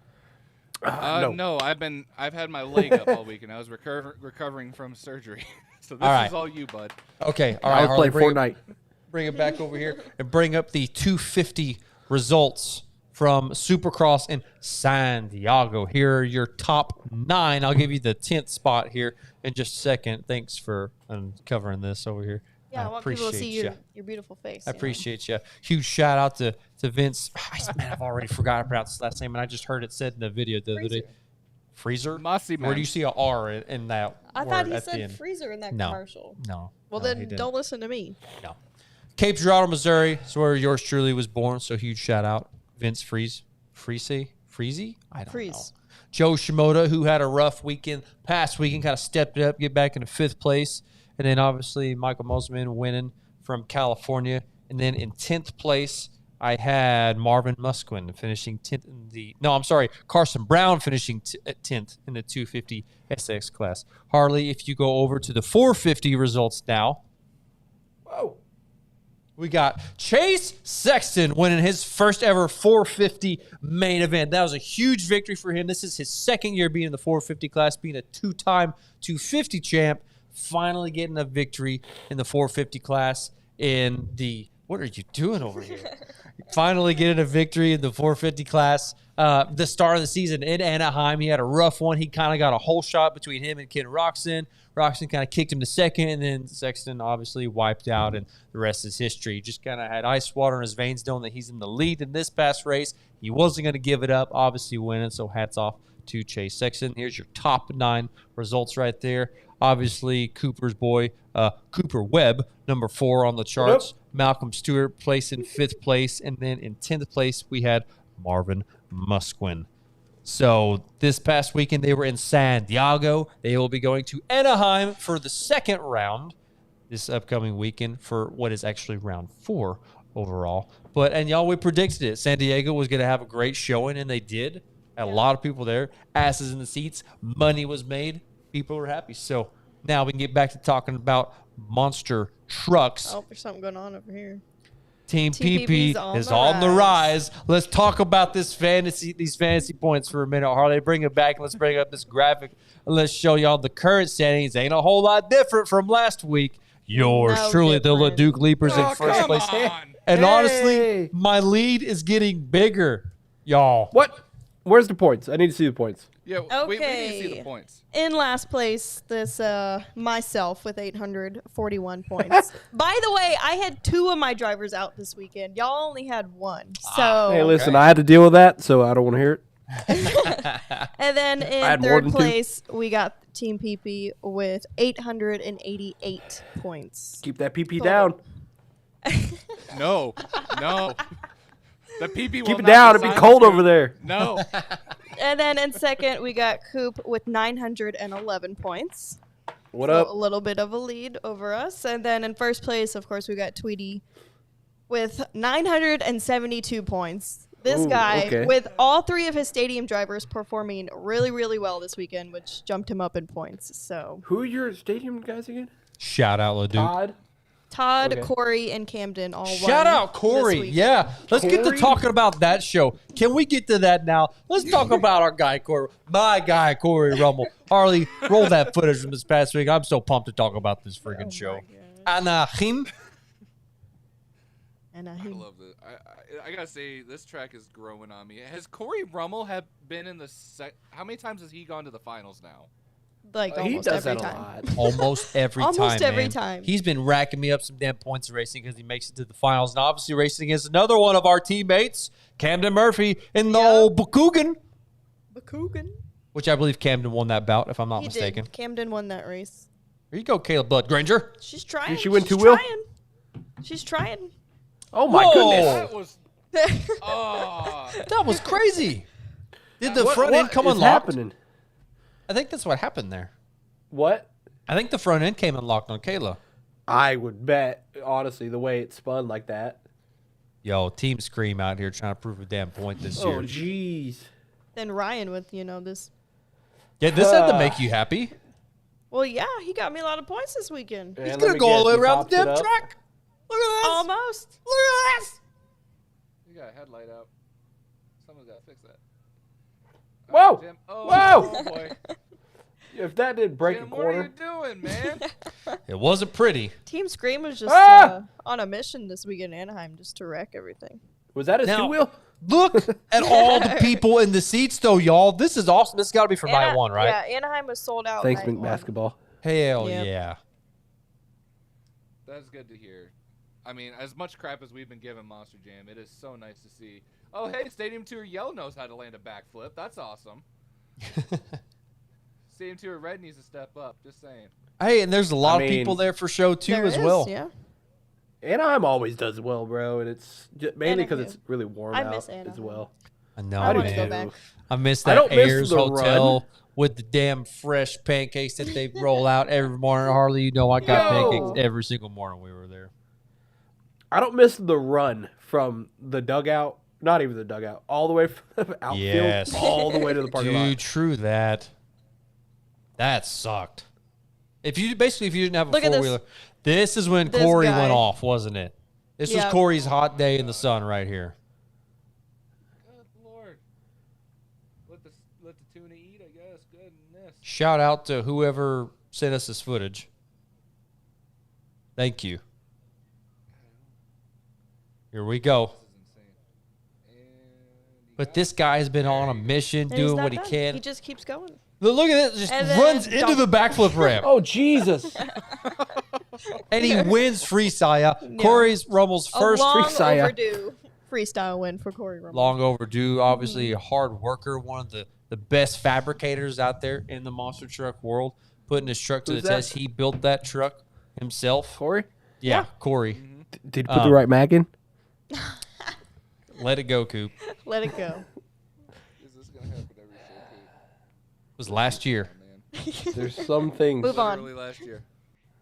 No, I've had my leg up all weekend. I was recovering from surgery. So this All right. is all you, bud. Okay. All I right. was Harley, playing Fortnite. bring it back over here and bring up the 250 results from Supercross in San Diego. Here are your top 9. I'll give you the 10th spot here in just a second. Thanks for uncovering this over here. Yeah, I want people to see ya. your beautiful face. I appreciate you. Huge shout out to Vince. Man, I've already forgotten to pronounce his last name, and I just heard it said in the video the other day. Freezer? Mossy Where Man. do you see a R in that I word thought he at the said end? freezer in that No. commercial. No. Well, no, he then didn't. don't listen to me. No. Cape Girardeau, Missouri is where yours truly was born, so huge shout out. Vince Freezy? I don't know. Freeze. Joe Shimoda, who had a rough past weekend, kind of stepped it up, get back into 5th place. And then obviously Michael Mosman winning from California. And then in 10th place, I had Marvin Musquin finishing 10th in Carson Brown finishing at 10th in the 250 SX class. Harley, if you go over to the 450 results now. Whoa. We got Chase Sexton winning his first ever 450 main event. That was a huge victory for him. This is his second year being in the 450 class, being a 2-time 250 champ, finally getting a victory in the 450 class in the – what are you doing over here? Finally getting a victory in the 450 class. The start of the season in Anaheim, he had a rough one. He kind of got a whole shot between him and Ken Roxon. Roxon kind of kicked him to second, and then Sexton obviously wiped out, and the rest is history. Just kind of had ice water in his veins knowing that he's in the lead in this past race. He wasn't going to give it up, obviously winning, so hats off to Chase Sexton. Here's your top 9 results right there. Obviously, Cooper's boy, Cooper Webb, number 4 on the charts. Yep. Malcolm Stewart placed in 5th place, and then in 10th place, we had Marvin Musquin. So this past weekend, they were in San Diego. They will be going to Anaheim for the second round this upcoming weekend for what is actually round 4 overall. And y'all, we predicted it. San Diego was going to have a great showing, and they did. Had a lot of people there. Asses in the seats. Money was made. People were happy. So now we can get back to talking about monster trucks. Oh, there's something going on over here. Team TPP's PP is on the rise. Let's talk about these fantasy points for a minute, Harley. Bring it back. Let's bring up this graphic. Let's show y'all the current standings. Ain't a whole lot different from last week. Yours No truly, different. the LaDuke Leapers in Oh, first come place. on. And Hey. honestly, my lead is getting bigger, y'all. What? Where's the points? I need to see the points. Yeah, we need to see the points. In last place, this myself with 841 points. By the way, I had 2 of my drivers out this weekend. Y'all only had 1. So Hey, listen, I had to deal with that, so I don't want to hear it. and then had in more third than 2. place, we got Team PP with 888 points. Keep that PP Total. down. No. The PP will Keep it not down. It'd be silence cold you. over there. No. And then in second, we got Coop with 911 points. What So up? a little bit of a lead over us. And then in first place, of course, we got Tweety with 972 points. This Ooh, guy, okay. with all 3 of his stadium drivers performing really, really well this weekend, which jumped him up in points. So Who are your stadium guys again? Shout out, LaDuke. Todd, Okay. Corey, and Camden all won. Shout out, this Corey. weekend. Yeah. Let's get to Corey? talking about that show. Can we get to that now? Let's talk about our guy, Corey. My guy, Corey Rummel. Harley, roll that footage from this past week. I'm so pumped to talk about this freaking show. Anaheim. And I love it. I gotta say, this track is growing on me. Has Corey Rummel have been in the how many times has he gone to the finals now? like He almost does every that a time. lot. Almost every time. Almost every man. time. He's been racking me up some damn points racing because he makes it to the finals. And obviously racing against another one of our teammates, Camden Murphy, in the old Bakugan, Bakugan. which I believe Camden won that bout, if I'm not He mistaken. did. Camden won that race. Here you go, Caleb Blood Granger. She's trying. Did she win She's 2-wheel? trying. She's trying. Oh my Whoa. goodness! That was. Oh. That was crazy. Did the What- front end what come is unlocked? happening? I think that's what happened there. What? I think the front end came unlocked on Kayla. I would bet, honestly, the way it spun like that. Yo, Team Scream out here trying to prove a damn point this Oh, year. jeez. Then Ryan with this. Yeah, this had to make you happy. Well, yeah, he got me a lot of points this weekend. He's going to go all the way around the damn track. Look at this. Almost. Look at this. You got a headlight out. Someone's got to fix that. Whoa! All right, Jim. Oh, Whoa! Oh boy. If that didn't break Jim, a what are you corner. doing, man? It wasn't pretty. Team Scream was just Ah! on a mission this week in Anaheim just to wreck everything. Was that his Now- 2-wheel? Look at all the people in the seats, though, y'all. This is awesome. This has got to be for night one, right? Yeah, Anaheim was sold out. Thanks, night Mink one. Basketball. Hell Yep. yeah. That's good to hear. I mean, as much crap as we've been giving Monster Jam, it is so nice to see. Oh, hey, Stadium Tour Yellow knows how to land a backflip. That's awesome. Stadium Tour Red needs to step up. Just saying. Hey, and there's a lot I of people mean, there for show two There as is, well. Yeah. Anaheim always does well, bro, and it's mainly because Anaheim. it's really warm I out miss as Anaheim. well. I know, I want to man. go back. I miss I that don't miss Ayers the Hotel run. with the damn fresh pancakes that they roll out every morning. Harley, you know I got Yo. pancakes every single morning we were there. I don't miss the run from the dugout, not even the dugout, all the way from the outfield, Yes. all the way to the parking Dude, lot. true that. That sucked. If you didn't have a Look at this. four-wheeler, this is when This Corey guy. went off, wasn't it? This was Yep. Corey's hot day in the sun right here. Good Lord. Let the tuna eat, I guess. Goodness. Shout out to whoever sent us this footage. Thank you. Here we go. This is insane. And he But got this guy has been on a mission, And he's doing not what he done. can. He just keeps going. Look at it, just And then runs into the backflip ramp. Oh, Jesus. And he wins freestyle. Corey's Rummel's first a long freestyle. overdue freestyle win for Corey Rummel. long overdue. Obviously, a hard worker, one of the best fabricators out there in the monster truck world, putting his truck to Who's the that? test. He built that truck himself. Corey, Yeah, Corey. did you put the right mag in? Let it go, Coop. It Let it go. Is this going to happen every show, was last year. too? Man. There's some things. Move on. Literally last year.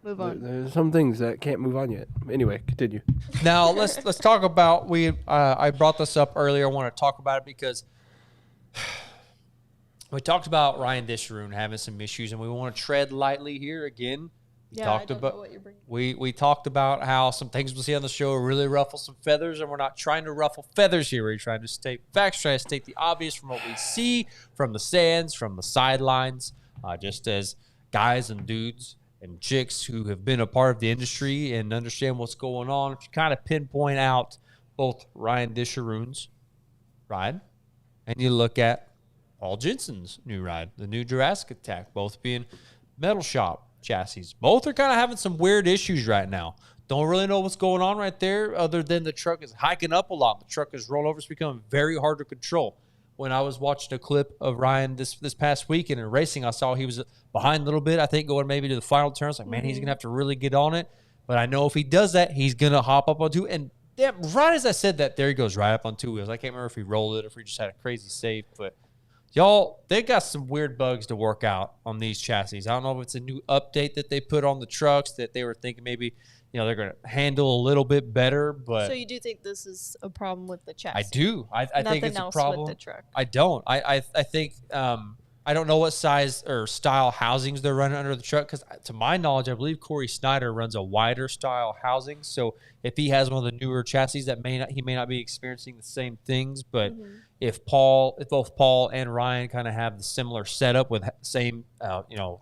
Move on. There's some things that can't move on yet. Anyway, continue. Now let's talk about I brought this up earlier. I want to talk about it because we talked about Ryan Disharoon having some issues, and we want to tread lightly here again Yeah, I don't know what you're bringing. We talked about how some things we'll see on the show really ruffle some feathers, and we're not trying to ruffle feathers here. We're trying to state facts, trying to state the obvious from what we see from the stands, from the sidelines, just as guys and dudes and chicks who have been a part of the industry and understand what's going on. If you kind of pinpoint out both Ryan Disharoon's ride, and you look at Paul Jensen's new ride, the new Jurassic Attack, both being metal shop chassis. Both are kind of having some weird issues right now. Don't really know what's going on right there other than the truck is hiking up a lot. The truck is rolling over. It's becoming very hard to control. When I was watching a clip of Ryan this past weekend in racing, I saw he was behind a little bit, I think, going maybe to the final turn. It's like, man, he's going to have to really get on it. But I know if he does that, he's going to hop up on two. And right as I said that, there he goes right up on two wheels. I can't remember if he rolled it or if he just had a crazy save, but y'all, they got some weird bugs to work out on these chassis. I don't know if it's a new update that they put on the trucks that they were thinking maybe, they're going to handle a little bit better. But So you do think this is a problem with the chassis? I do. I think it's a problem. With the truck. I don't. I think I don't know what size or style housings they're running under the truck because, to my knowledge, I believe Corey Snyder runs a wider style housing. So if he has one of the newer chassis, he may not be experiencing the same things. But if both Paul and Ryan kind of have the similar setup with same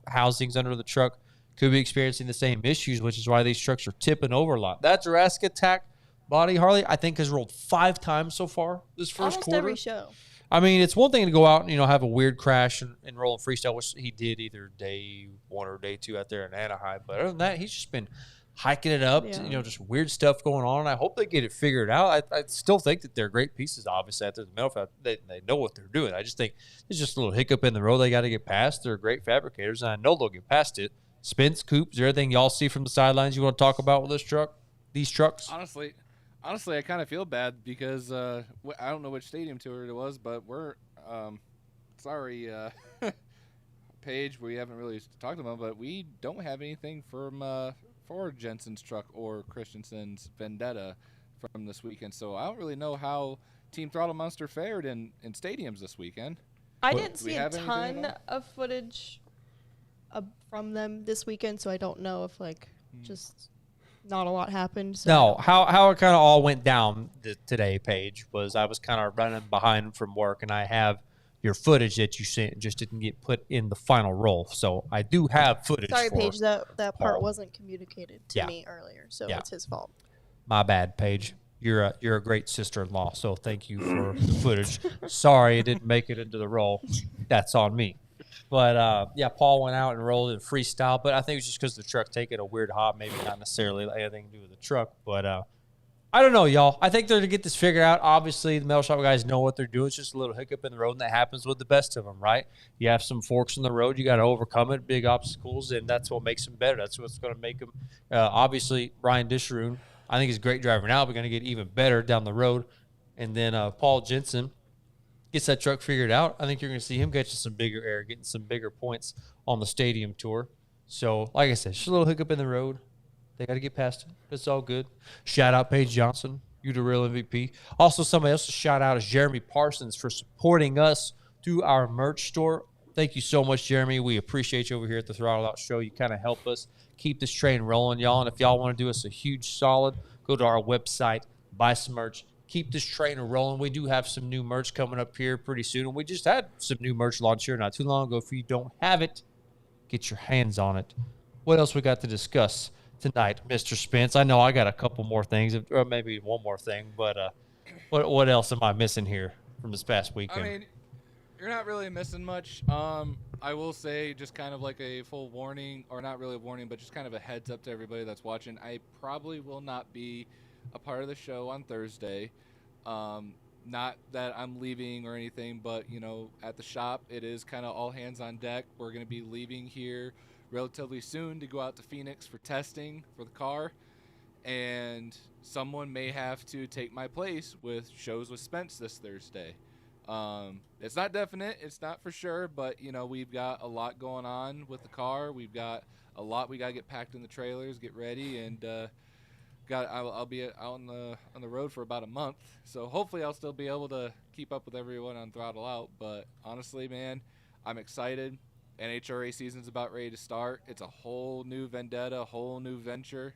housings under the truck, could be experiencing the same issues, which is why these trucks are tipping over a lot. That Jurassic Attack body, Harley, I think has rolled 5 times so far this first Almost quarter. every show. I mean, it's one thing to go out and, have a weird crash and roll in freestyle, which he did either day 1 or day 2 out there in Anaheim. But other than that, he's just been hiking it up, just weird stuff going on. I hope they get it figured out. I still think that they're great pieces, obviously, after the metal fab. They know what they're doing. I just think it's just a little hiccup in the road they got to get past. They're great fabricators, and I know they'll get past it. Spins, coops, everything y'all see from the sidelines you want to talk about with these trucks? Honestly, I kind of feel bad because I don't know which stadium tour it was, but we're sorry, Paige, we haven't really talked about, but we don't have anything for Jensen's truck or Christensen's Vendetta from this weekend. So I don't really know how Team Throttle Monster fared in stadiums this weekend. I didn't see a ton of footage from them this weekend, so I don't know if just not a lot happened. So. No, how it kind of all went down today, Paige, was I was kind of running behind from work, and I have your footage that you sent, just didn't get put in the final roll. So I do have footage. Sorry, Paige, that part Paul. wasn't communicated to me earlier, so it's his fault. My bad, Paige. You're a great sister-in-law, so thank you for the footage. Sorry it didn't make it into the roll. That's on me. But, Paul went out and rolled in freestyle, but I think it was just because the truck taking a weird hop, maybe not necessarily anything to do with the truck. But I don't know, y'all. I think they're to get this figured out. Obviously, the metal shop guys know what they're doing. It's just a little hiccup in the road, and that happens with the best of them, right? You have some forks in the road. You got to overcome it, big obstacles, and that's what makes them better. That's what's going to make them. Obviously, Ryan Disharoon, I think he's a great driver now, but going to get even better down the road. And then Paul Jensen gets that truck figured out. I think you're going to see him catching some bigger air, getting some bigger points on the stadium tour. So, like I said, just a little hiccup in the road. They got to get past it. It's all good. Shout out Paige Johnson. You the real MVP. Also, somebody else to shout out is Jeremy Parsons for supporting us through our merch store. Thank you so much, Jeremy. We appreciate you over here at the Throttle Out Show. You kind of help us keep this train rolling, y'all. And if y'all want to do us a huge solid, go to our website, buy some merch, keep this train rolling. We do have some new merch coming up here pretty soon. And we just had some new merch launch here not too long ago. If you don't have it, get your hands on it. What else we got to discuss tonight, Mr. Spence? I know I got a couple more things, or maybe one more thing, but what else am I missing here from this past weekend? I mean, you're not really missing much. I will say just kind of like a full warning, or not really a warning, but just kind of a heads up to everybody that's watching. I probably will not be a part of the show on Thursday. Not that I'm leaving or anything, but, at the shop, it is kind of all hands on deck. We're going to be leaving here relatively soon to go out to Phoenix for testing for the car. And someone may have to take my place with shows with Spence this Thursday. It's not definite. It's not for sure. But, we've got a lot going on with the car. We've got a lot we got to get packed in the trailers, get ready, and I'll be out on the road for about a month. So hopefully I'll still be able to keep up with everyone on Throttle Out. But honestly, man, I'm excited. NHRA season's about ready to start. It's a whole new vendetta, whole new venture,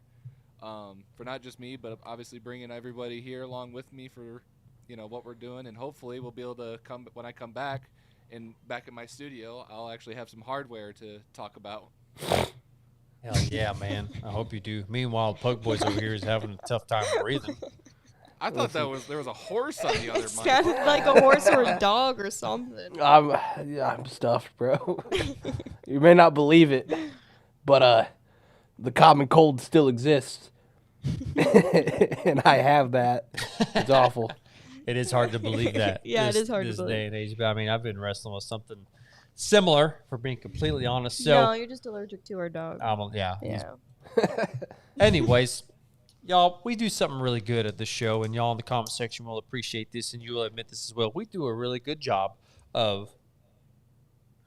for not just me, but obviously bringing everybody here along with me for, what we're doing. And hopefully we'll be able to when I come back in my studio, I'll actually have some hardware to talk about. Hell yeah, man. I hope you do. Meanwhile, Poke Boys over here is having a tough time breathing. I thought there was a horse on the other It mic. sounded like a horse or a dog or something. I'm stuffed, bro. You may not believe it, but the common cold still exists, and I have that. It's awful. It is hard to believe that. Yeah, it is hard to this believe. day and age. But I mean, I've been wrestling with something similar, for being completely honest. So, No, you're just allergic to our dog. yeah. Yeah. Anyways, y'all, we do something really good at the show, and y'all in the comment section will appreciate this, and you will admit this as well. We do a really good job of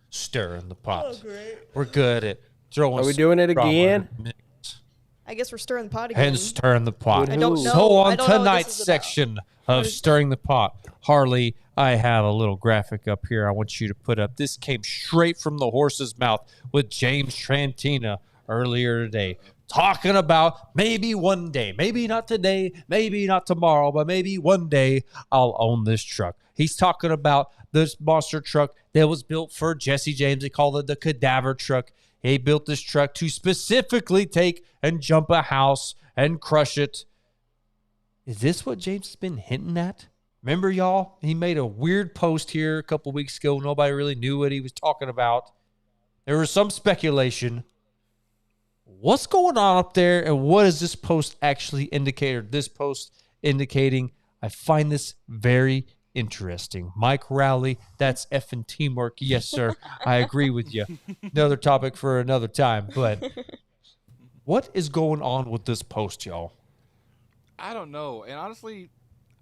stirring the pot. Oh, great. We're good at throwing. Are we doing it drama again? in the mix I guess we're stirring the pot again. and stirring the pot. I don't know. So I on don't know what tonight's this is about. section of Stirring the Pot, Harley, I have a little graphic up here I want you to put up. This came straight from the horse's mouth with James Trantina earlier today, talking about maybe one day, maybe not today, maybe not tomorrow, but maybe one day I'll own this truck. He's talking about this monster truck that was built for Jesse James. They call it the cadaver truck. He built this truck to specifically take and jump a house and crush it. Is this what James has been hinting at? Remember, y'all? He made a weird post here a couple weeks ago. Nobody really knew what he was talking about. There was some speculation. What's going on up there, and what is this post actually indicated? This post indicating, I find this very interesting. Mike Rowley, that's effing teamwork. Yes, sir. I agree with you. Another topic for another time, but what is going on with this post, y'all? I don't know. And honestly,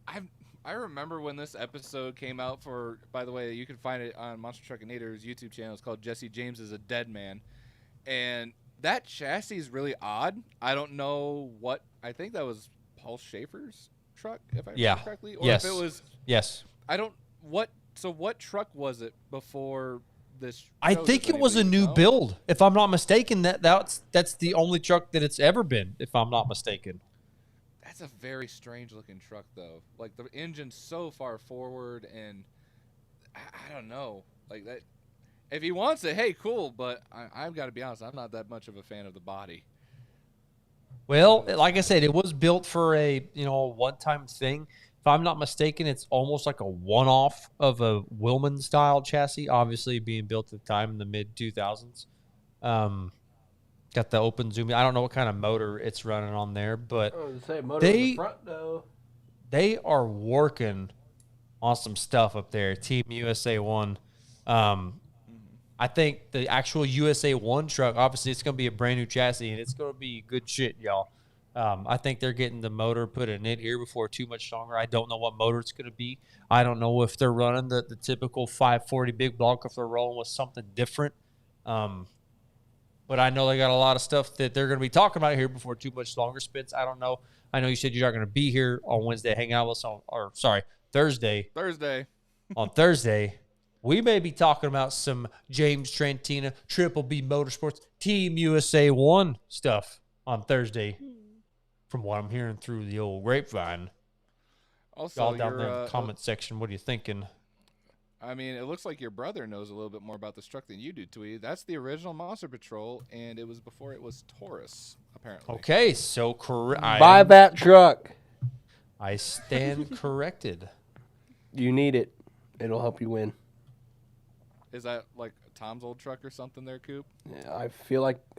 I remember when this episode came out for, by the way, you can find it on Monster Truckinator's YouTube channel. It's called Jesse James is a Dead Man. And that chassis is really odd. I don't know I think that was Paul Schaefer's truck, if I remember correctly. Or yes. if it was, Yes. so what truck was it before this? I show? think Does it was a anybody new know? build. If I'm not mistaken, that's the only truck that it's ever been, if I'm not mistaken. That's a very strange looking truck, though. Like, the engine's so far forward, and I don't know. Like, that. If he wants it, hey, cool. But I've got to be honest, I'm not that much of a fan of the body. Well, like I said, it was built for a one-time thing. If I'm not mistaken, it's almost like a one-off of a Willman-style chassis, obviously being built at the time in the mid-2000s. Got the open zoom. I don't know what kind of motor it's running on there, but Motor in the front, though. they are working on some stuff up there. Team USA 1. I think the actual USA 1 truck, obviously it's going to be a brand new chassis, and it's going to be good shit, y'all. I think they're getting the motor put in it here before too much longer. I don't know what motor it's going to be. I don't know if they're running the typical 540 big block, if they're rolling with something different. But I know they got a lot of stuff that they're going to be talking about here before too much longer. Spence, I don't know. I know you said you're not going to be here on Wednesday, hanging out with us Thursday. On Thursday, we may be talking about some James Trantina, Triple B Motorsports, Team USA 1 stuff on Thursday, from what I'm hearing through the old grapevine. Also, Y'all down there in the comment section, what are you thinking? I mean, it looks like your brother knows a little bit more about this truck than you do, Tweety. That's the original Monster Patrol, and it was before it was Taurus, apparently. Okay, so correct. Buy that truck. I stand corrected. You need it. It'll help you win. Is that like Tom's old truck or something there, Coop? Yeah,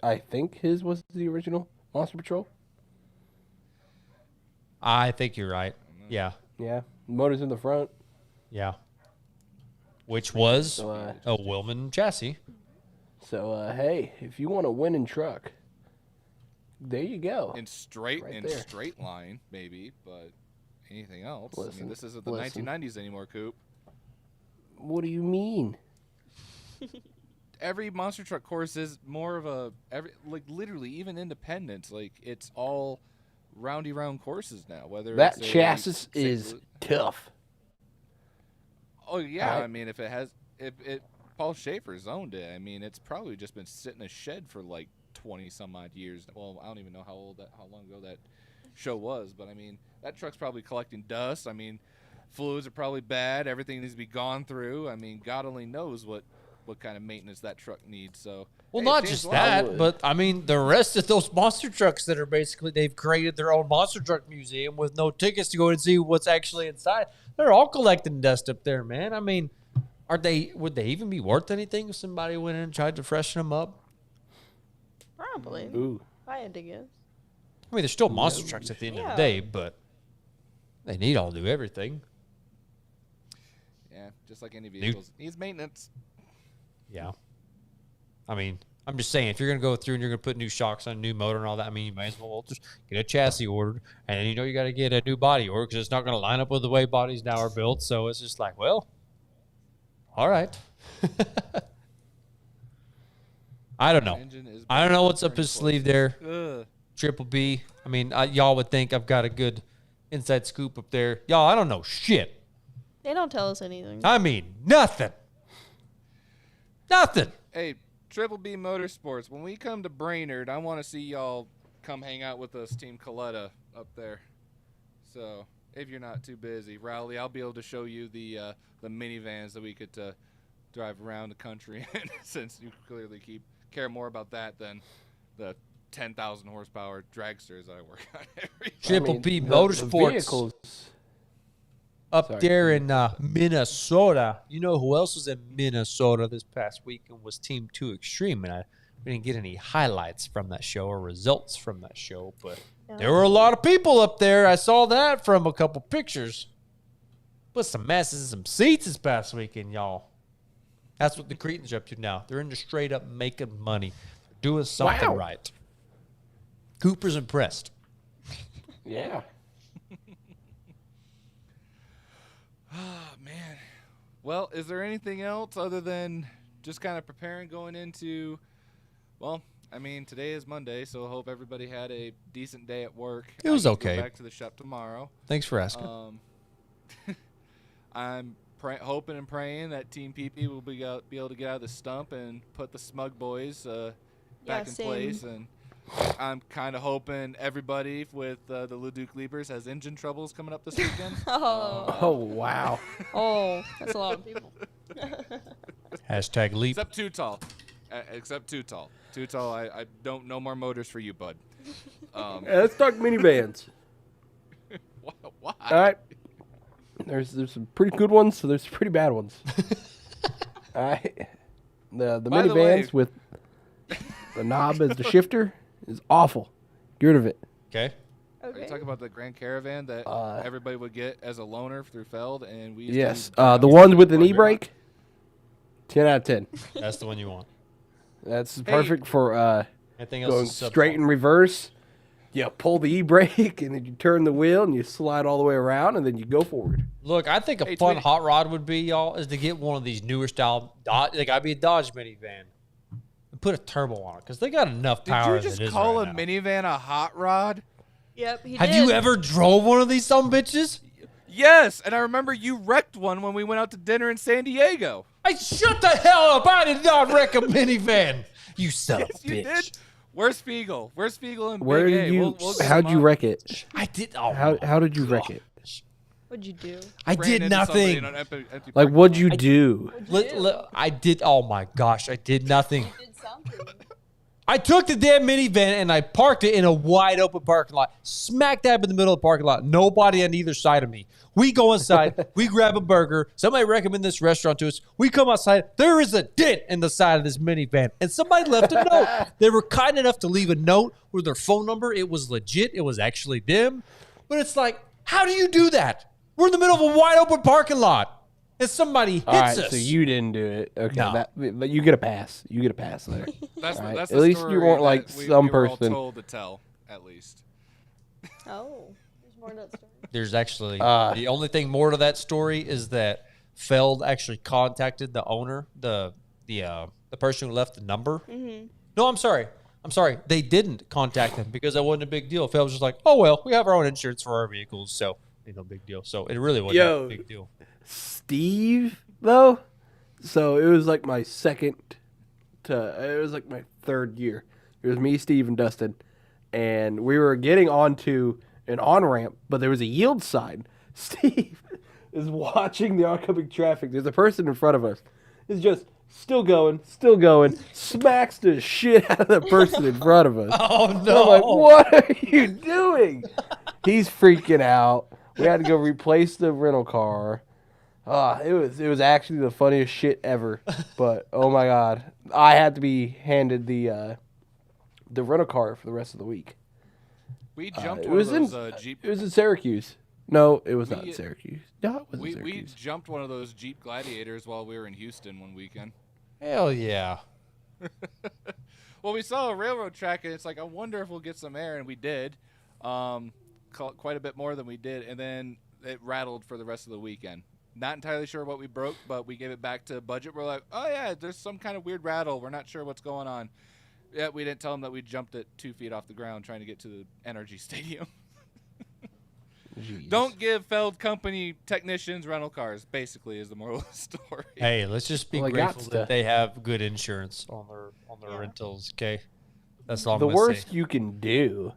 I think his was the original Monster Patrol. I think you're right. Yeah. Yeah, motor's in the front. Yeah. Which was So, a Willman chassis. So hey, if you want a winning truck, there you go. In straight there. straight line, maybe, but anything else? I Listen, mean, this isn't the listen. 1990s anymore, Coop. What do you mean? Every monster truck course is more of a literally even independent. Like, it's all roundy round courses now. Whether That it's chassis is tough. Oh yeah, I mean, if it has, if it Paul Schaefer's owned it. I mean, it's probably just been sitting in a shed for like 20 some odd years. Well, I don't even know how long ago that show was, but I mean, that truck's probably collecting dust. I mean, fluids are probably bad. Everything needs to be gone through. I mean, God only knows what kind of maintenance that truck needs. So, Well, hey, not it just changed a lot. that, but I mean, the rest of those monster trucks that are basically, they've created their own monster truck museum with no tickets to go and see what's actually inside. They're all collecting dust up there, man. I mean, would they even be worth anything if somebody went in and tried to freshen them up? Probably. Ooh. If I had to guess. I mean, they're still monster trucks at the end of the day, but they need all to do everything. Yeah, just like any vehicles. Needs maintenance. Yeah. I mean, I'm just saying, if you're going to go through and you're going to put new shocks on a new motor and all that, I mean, you might as well just get a chassis ordered. And then you got to get a new body ordered because it's not going to line up with the way bodies now are built. So it's just like, well, all right. I don't know. I don't know what's up his sleeve there. Triple B. I mean, y'all would think I've got a good inside scoop up there. Y'all, I don't know shit. They don't tell us anything. I mean, nothing. Nothing. Hey, Triple B Motorsports, when we come to Brainerd, I want to see y'all come hang out with us, Team Coletta, up there. So, if you're not too busy, Rowley, I'll be able to show you the minivans that we could drive around the country in, since you clearly care more about that than the 10,000 horsepower dragsters I work on every day. Triple B the Motorsports vehicles. up there in Minnesota. You know who else was in Minnesota this past weekend was Team 2 Extreme, and we didn't get any highlights from that show or results from that show, but there were a lot of people up there. I saw that from a couple pictures. Put some masses and some seats this past weekend, y'all. That's what the Cretans are up to now. They're into straight up making money. They're doing something right. Cooper's impressed. Yeah. Oh, man. Well, is there anything else other than just kind of preparing going into, well, I mean, today is Monday, so I hope everybody had a decent day at work. It was okay. Go back to the shop tomorrow. Thanks for asking. I'm hoping and praying that Team PP will be able to get out of the stump and put the Smug Boys back in place. And I'm kind of hoping everybody with the Leduc Leapers has engine troubles coming up this weekend. Oh, wow. Oh, that's a lot of people. Hashtag leap. Except Too Tall. Except Too Tall. Too Tall, I don't know more motors for you, bud. Yeah, let's talk minivans. Why? All right. There's some pretty good ones, so there's some pretty bad ones. All right. The By the way- minivans with the knob as the shifter is awful. Get rid of it. Okay. Are you Okay. talking about the Grand Caravan that everybody would get as a loaner through Feld? And we used Yes. to use The ones with an e-brake, 10 out of 10. That's the one you want. That's perfect for Anything else going is subpar. straight in reverse. You pull the e-brake, and then you turn the wheel, and you slide all the way around, and then you go forward. Look, I think a Hey, fun Tweety. hot rod would be, y'all, is to get one of these newer style Dodge. They got to be a Dodge minivan. And put a turbo on it because they got enough Did power you as just it is call right a now. minivan a hot rod? Yep, he Have did. you ever drove one of these some bitches? Yes, and I remember you wrecked one when we went out to dinner in San Diego. Hey, shut the hell up! I did not wreck a minivan. You son of a Yes, you bitch. did. Where's Spiegel? Where's Spiegel and Where Big did A? you? We'll get How'd them you on. wreck it? I did. Oh, How did you wreck it? What'd you do? I Ran did into somebody nothing. in an empty Like, parking what'd lot. you do? I did. Oh my gosh, I did nothing. Did something. I took the damn minivan and I parked it in a wide open parking lot, smack dab in the middle of the parking lot. Nobody on either side of me. We go inside, we grab a burger. Somebody recommend this restaurant to us. We come outside. There is a dent in the side of this minivan, and somebody left a note. They were kind enough to leave a note with their phone number. It was legit. It was actually them. But it's like, how do you do that? We're in the middle of a wide open parking lot, and somebody hits All right, us. so you didn't do it. Okay, No. but you get a pass. You get a pass there. That's, All right. that's At the least you story weren't that like we some were all person. told to tell, at least. Oh, there's more to that story. There's actually Uh, the only thing more to that story is that Feld actually contacted the owner, the person who left the number. Mm-hmm. No, I'm sorry. They didn't contact him because that wasn't a big deal. Feld was just like, oh well, we have our own insurance for our vehicles, so ain't no big deal. So it really wasn't Yo. a big deal. Steve, though, So it was like my third year. It was me, Steve, and Dustin. And we were getting onto an on-ramp, but there was a yield sign. Steve is watching the oncoming traffic. There's a person in front of us. It's just still going, smacks the shit out of the person in front of us. Oh, I'm no. like, what are you doing? He's freaking out. We had to go replace the rental car. It was actually the funniest shit ever. But oh my god, I had to be handed the rental car for the rest of the week. We jumped It one was of those Jeep. It was in Syracuse. No, it was not in Syracuse. No, it wasn't We Syracuse. jumped one of those Jeep Gladiators while we were in Houston one weekend. Hell yeah. Well, we saw a railroad track, and it's like, I wonder if we'll get some air, and we did. Quite a bit more than we did, and then it rattled for the rest of the weekend. Not entirely sure what we broke, but we gave it back to budget. We're like, oh, yeah, there's some kind of weird rattle. We're not sure what's going on. Yeah, we didn't tell them that we jumped it 2 feet off the ground trying to get to the Energy Stadium. Jeez. Don't give failed company technicians rental cars, basically, is the moral of the story. Hey, let's just be Well, I grateful gots that to. they have good insurance on their rentals, okay? That's all I'm The gonna worst say. you can do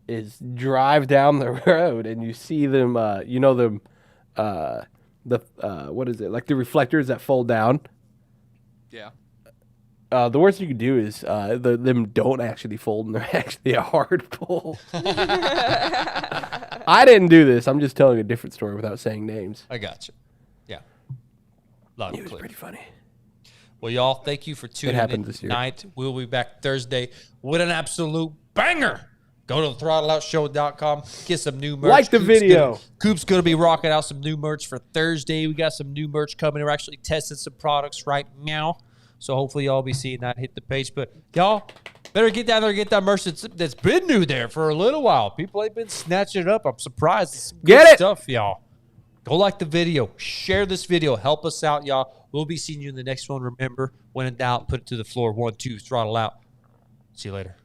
is drive down the road and you see them, what is it? Like the reflectors that fold down. Yeah. The worst you can do is them don't actually fold and they're actually a hard pull. I didn't do this. I'm just telling a different story without saying names. I got you. Yeah. Loud It and was clear. pretty funny. Well, y'all, thank you for tuning happened in this year. tonight. We'll be back Thursday with an absolute banger. Go to throttleoutshow.com. Get some new merch. Like the video. Coop's going to be rocking out some new merch for Thursday. We got some new merch coming. We're actually testing some products right now. So hopefully y'all be seeing that hit the page. But y'all better get down there and get that merch that's been new there for a little while. People ain't been snatching it up. I'm surprised. It's some Get good it. stuff, y'all. Go like the video. Share this video. Help us out, y'all. We'll be seeing you in the next one. Remember, when in doubt, put it to the floor. 1, 2, throttle out. See you later.